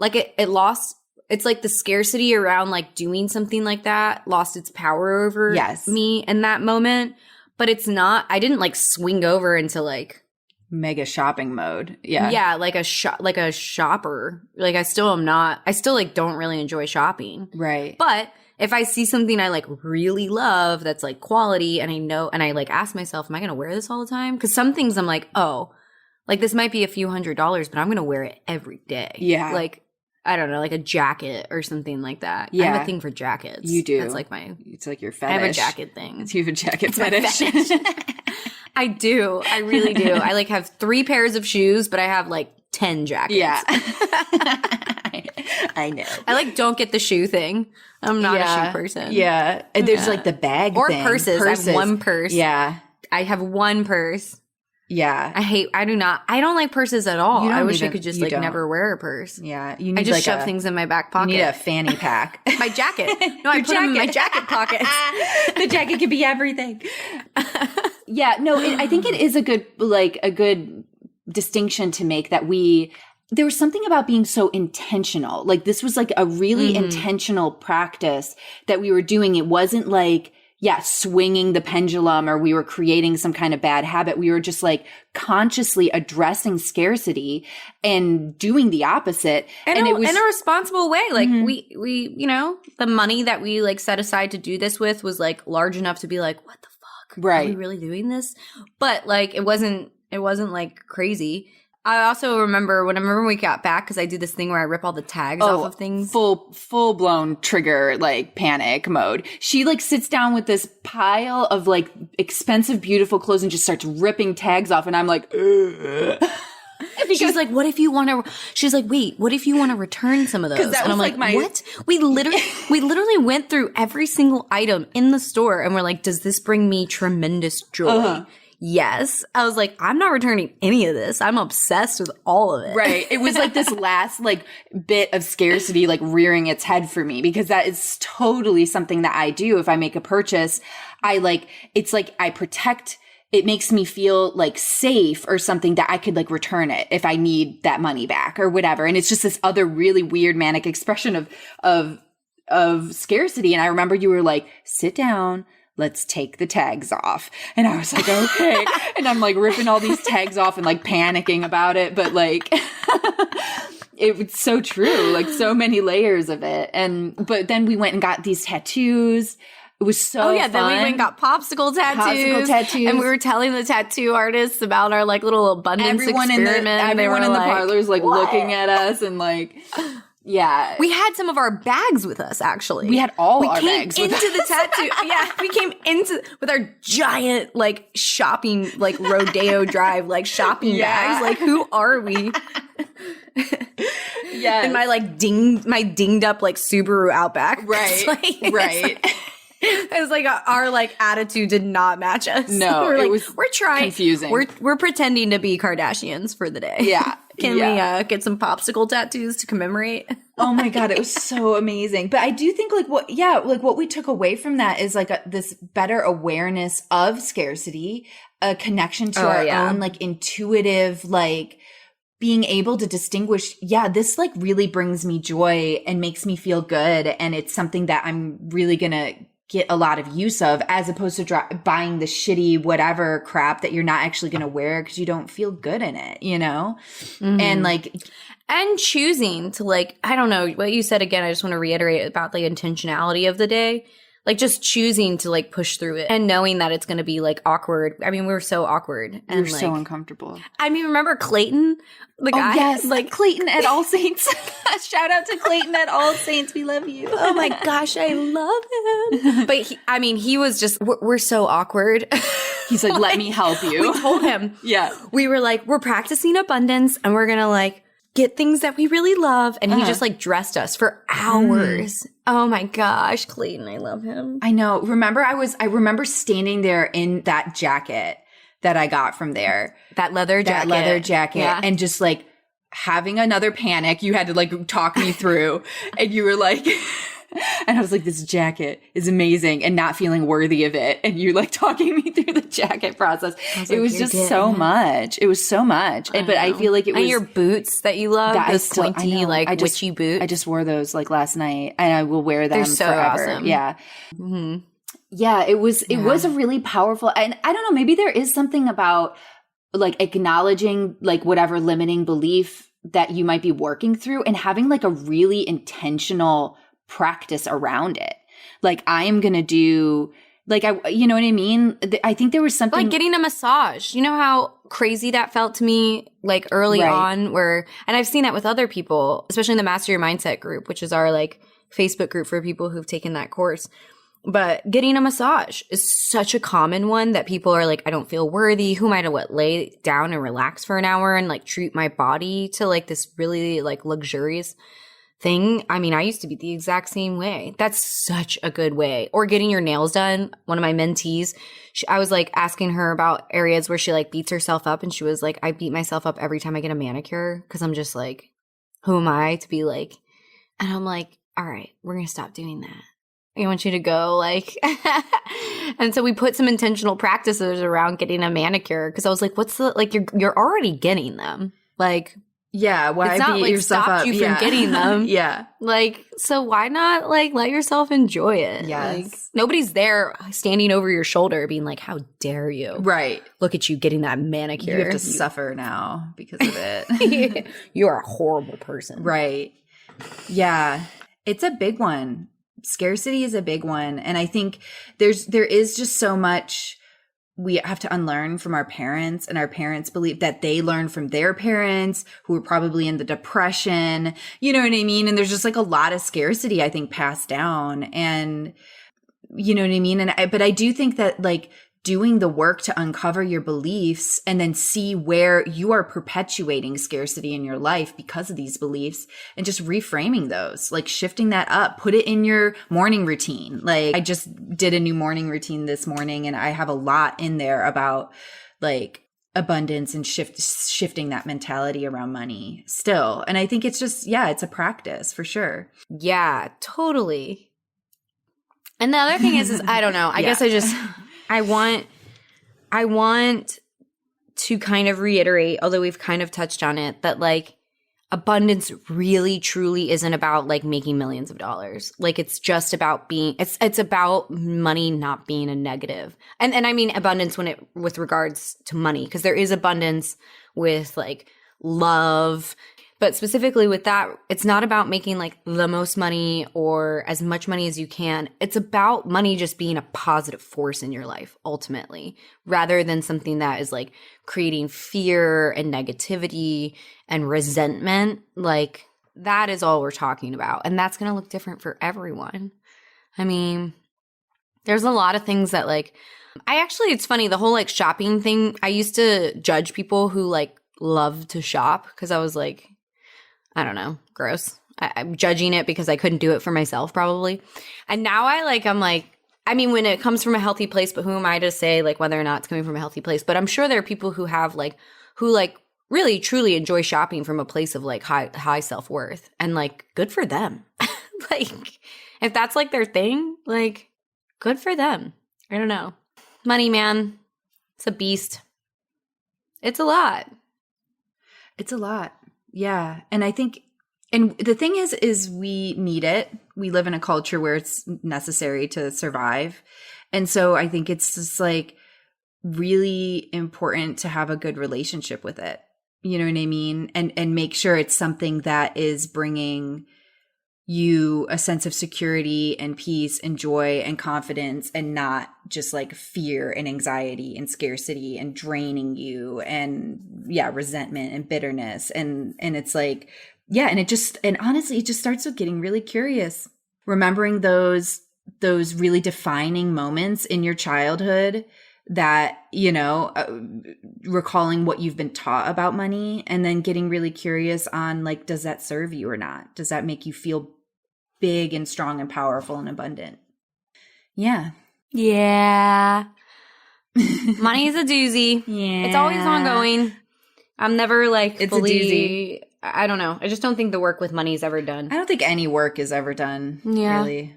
it lost. It's like the scarcity around like doing something like that lost its power over me in that moment. But it's not. I didn't like swing over into like mega shopping mode. Yeah. Yeah, like a shopper. Like I still am not. I still like don't really enjoy shopping. Right. But if I see something I like really love that's like quality, and I know, and I like ask myself, am I going to wear this all the time? Because some things I'm like, oh, like this might be a few $100s, but I'm going to wear it every day. Yeah. Like I don't know, like a jacket or something like that. I Yeah. have a thing for jackets. You do. That's like my, It's like your I fetish. have a jacket thing. You have a jacket my fetish. I do. I really do. I like have 3 pairs of shoes, but I have like 10 jackets. Yeah. I know. I like don't get the shoe thing. I'm not a shoe person. Yeah. And there's like the bag Or thing. purses. I have one purse. Yeah. I have one purse. Yeah. I don't like purses at all. You don't I wish I even- could just you like don't. never wear a purse. Yeah. You need I just like shove things in my back pocket. You need a fanny pack. My jacket. No, I put them in my jacket pockets. The jacket could be everything. Yeah, no, I think it is a good distinction to make that there was something about being so intentional. Like this was like a really intentional practice that we were doing. It wasn't like, swinging the pendulum or we were creating some kind of bad habit. We were just like consciously addressing scarcity and doing the opposit. And it was in a responsible way. Like we, you know, the money that we like set aside to do this with was like large enough to be like, what the fuck? Right. Are we really doing this? But like, it wasn't like crazy. I also remember whenever we got back, because I do this thing where I rip all the tags off of things. Full blown trigger, like panic mode. She like sits down with this pile of like expensive, beautiful clothes and just starts ripping tags off. And I'm like, ugh. She's like, what if you want to, she's like, wait, what if you want to return some of those? that And I'm was, like, like, my- what? We literally went through every single item in the store and we're like, does this bring me tremendous joy? Uh-huh. Yes. I was like, I'm not returning any of this. I'm obsessed with all of it. Right. It was like this last like bit of scarcity like rearing its head for me, because that is totally something that I do. If I make a purchase, it's like I protect. It makes me feel like safe or something that I could like return it if I need that money back or whatever. And it's just this other really weird manic expression of scarcity. And I remember you were like, sit down. Let's take the tags off. And I was like, okay. And I'm like ripping all these tags off and like panicking about it. But like, it was so true, like so many layers of it. But then we went and got these tattoos. It was so fun. Then we went and got popsicle tattoos. And we were telling the tattoo artists about our like little abundance experiment. Everyone in the parlors like what? looking at us and like, yeah. We had some of our bags with us, actually. We had all our bags with We us. came into the tattoo. Yeah, we came into with our giant, like, shopping, like, Rodeo Drive, like, shopping bags. Like, who are we? Yeah. And my dinged up, like, Subaru Outback. Right. Like, right. It was like our like attitude did not match us. No, we're like, it was we're trying. confusing. We're pretending to be Kardashians for the day. Yeah. Can we get some popsicle tattoos to commemorate? Oh my God, it was so amazing. But I do think like what we took away from that is like this better awareness of scarcity, a connection to our own like intuitive, like being able to distinguish, this like really brings me joy and makes me feel good. And it's something that I'm really going to get a lot of use of, as opposed to buying the shitty whatever crap that you're not actually going to wear because you don't feel good in it, you know? Mm-hmm. And choosing to like, I don't know what you said again. I just want to reiterate about the intentionality of the day. Like just choosing to like push through it and knowing that it's going to be like awkward. I mean, we were so awkward. And we were so uncomfortable. I mean, remember Clayton? The guy? Yes, like Clayton at All Saints. Shout out to Clayton at All Saints. We love you. Oh my gosh, I love him. But he was just, we're so awkward. He's like, let me help you. We told him. Yeah. We were like, we're practicing abundance and we're going to like get things that we really love. And he just like dressed us for hours. Oh my gosh, Clayton, I love him. I know. I remember standing there in that jacket that I got from there. That leather jacket. Yeah. And just like having another panic. You had to like talk me through. And you were like, and I was like, this jacket is amazing, and not feeling worthy of it. And you like talking me through the jacket process. It was just so much. It was so much. But I feel like it was. And your boots that you love, those pointy, witchy boots. I just wore those like last night, and I will wear them They're so forever. awesome. Yeah. Mm-hmm. Yeah, it was a really powerful, and I don't know, maybe there is something about like acknowledging like whatever limiting belief that you might be working through and having like a really intentional practice around it. Like I am going to do like, you know what I mean? I think there was something like getting a massage. You know how crazy that felt to me like early on and I've seen that with other people, especially in the Master Your Mindset group, which is our like Facebook group for people who've taken that course. But getting a massage is such a common one that people are like, I don't feel worthy. Who am I to lay down and relax for an hour and like treat my body to like this really like luxurious thing? I mean, I used to be the exact same way. That's such a good way. Or getting your nails done. One of my mentees, I was like asking her about areas where she like beats herself up. And she was like, I beat myself up every time I get a manicure because I'm just like, who am I to be like, and I'm like, all right, we're going to stop doing that. I want you to go like, and so we put some intentional practices around getting a manicure because I was like, what's the, like, you're already getting them. Like, yeah, why it's not beat like yourself stopped up? you from getting them. Yeah. Like, so why not like let yourself enjoy it? Yes. Like, nobody's there standing over your shoulder being like, how dare you? Right. Look at you getting that manicure. You have to suffer now because of it. You're a horrible person. Right. Yeah. It's a big one. Scarcity is a big one. And I think there is just so much we have to unlearn from our parents, and our parents believe that they learned from their parents who were probably in the depression. You know what I mean? And there's just like a lot of scarcity, I think, passed down. And you know what I mean? But I do think that like doing the work to uncover your beliefs and then see where you are perpetuating scarcity in your life because of these beliefs, and just reframing those, like shifting that up, put it in your morning routine. Like I just did a new morning routine this morning, and I have a lot in there about like abundance and shifting that mentality around money still. And I think it's just, yeah, it's a practice for sure. Yeah, totally. And the other thing is I don't know. I guess I want to kind of reiterate, although we've kind of touched on it, that like abundance really truly isn't about like making millions of dollars. Like it's just about it's about money not being a negative. And I mean abundance with regards to money, because there is abundance with like love. But specifically with that, it's not about making like the most money or as much money as you can. It's about money just being a positive force in your life, ultimately, rather than something that is like creating fear and negativity and resentment. Like that is all we're talking about. And that's going to look different for everyone. I mean, there's a lot of things that like, it's funny, the whole like shopping thing. I used to judge people who like love to shop because I was like, I don't know, gross. I'm judging it because I couldn't do it for myself probably. And now I'm like, I mean, when it comes from a healthy place, but who am I to say like whether or not it's coming from a healthy place? But I'm sure there are people who have like, who like really truly enjoy shopping from a place of like high self-worth, and like good for them. Like if that's like their thing, like good for them. I don't know. Money, man, it's a beast. It's a lot. It's a lot. Yeah. And I think, and the thing is we need it. We live in a culture where it's necessary to survive. And so I think it's just like really important to have a good relationship with it. You know what I mean? And make sure it's something that is bringing you a sense of security and peace and joy and confidence, and not just like fear and anxiety and scarcity and draining you and resentment and bitterness. And it's like, yeah. And honestly, it just starts with getting really curious, remembering those really defining moments in your childhood that, you know, recalling what you've been taught about money, and then getting really curious on like, does that serve you or not? Does that make you feel big and strong and powerful and abundant? Yeah. Yeah. Money is a doozy. Yeah. It's always ongoing. I'm never like It's fully, a doozy. I don't know. I just don't think the work with money is ever done. I don't think any work is ever done, Yeah. really.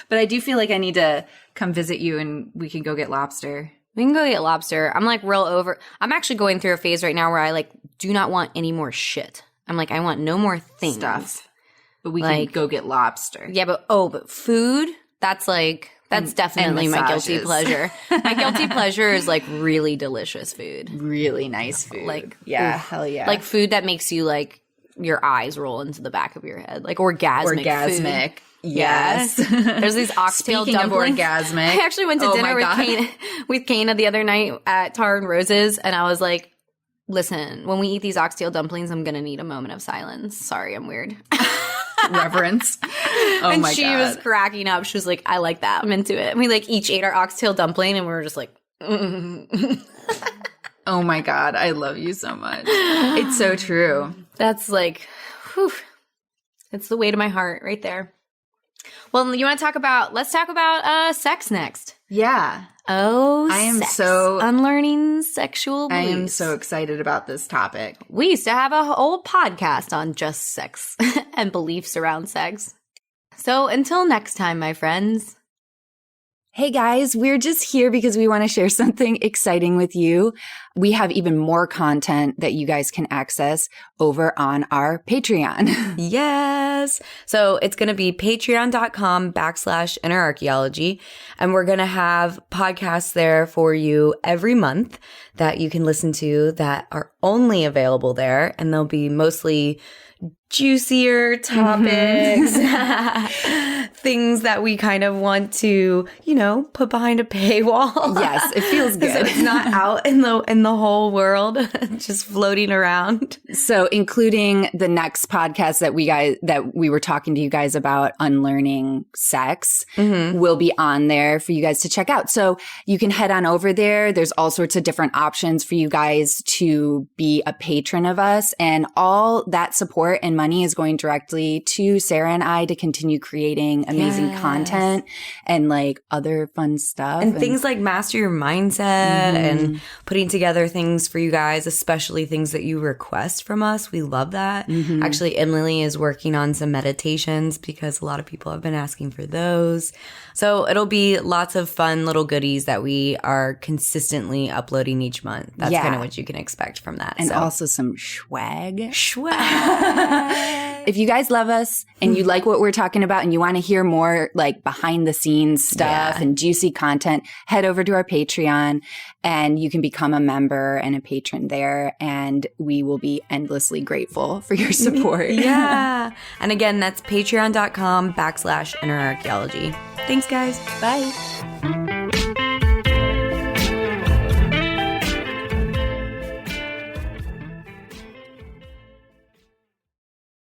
But I do feel like I need to come visit you and we can go get lobster. We can go get lobster. I'm like I'm actually going through a phase right now where I like do not want any more shit. I'm like, I want no more things. Stuff. But we can go get lobster. Yeah, but food, that's definitely my guilty pleasure. My guilty pleasure is like really delicious food. Really nice food. Like, yeah, oof. hell yeah. Like food that makes you like your eyes roll into the back of your head. Like orgasmic food. Yes. There's these oxtail Speaking dumplings. Of orgasmic. I actually went to dinner with Kana the other night at Tar and Roses, and I was like, listen, when we eat these oxtail dumplings, I'm going to need a moment of silence. Sorry, I'm weird. Reverence. Oh and my she God. was cracking up. She was like, I like that. I'm into it. And we like each ate our oxtail dumpling, and we were just like, oh my God. I love you so much. It's so true. That's like, whew. It's the weight of my heart right there. Well, let's talk about sex next. Yeah. Oh, I am sex. so unlearning sexual beliefs. I am so excited about this topic. We used to have a whole podcast on just sex and beliefs around sex. So until next time, my friends. Hey guys, we're just here because we want to share something exciting with you. We have even more content that you guys can access over on our Patreon. Yes. So it's going to be patreon.com/innerarchaeology. And we're going to have podcasts there for you every month that you can listen to that are only available there. And they'll be mostly juicier topics, things that we kind of want to, put behind a paywall. Yes, it feels good. It's not out in the whole world, just floating around. So, including the next podcast that we were talking to you guys about, unlearning sex, will be on there for you guys to check out. So you can head on over there. There's all sorts of different options for you guys to be a patron of us, and all that support and money is going directly to Sarah and I to continue creating amazing content and like other fun stuff. And things like master your mindset and putting together things for you guys, especially things that you request from us. We love that. Actually, Emily is working on some meditations because a lot of people have been asking for those. So it'll be lots of fun little goodies that we are consistently uploading each month. That's kind of what you can expect from that. And also some swag. Swag. If you guys love us and you like what we're talking about and you want to hear more like behind the scenes stuff and juicy content, head over to our Patreon and you can become a member and a patron there. And we will be endlessly grateful for your support. Yeah. And again, that's patreon.com/innerarchaeology. Thanks, guys. Bye.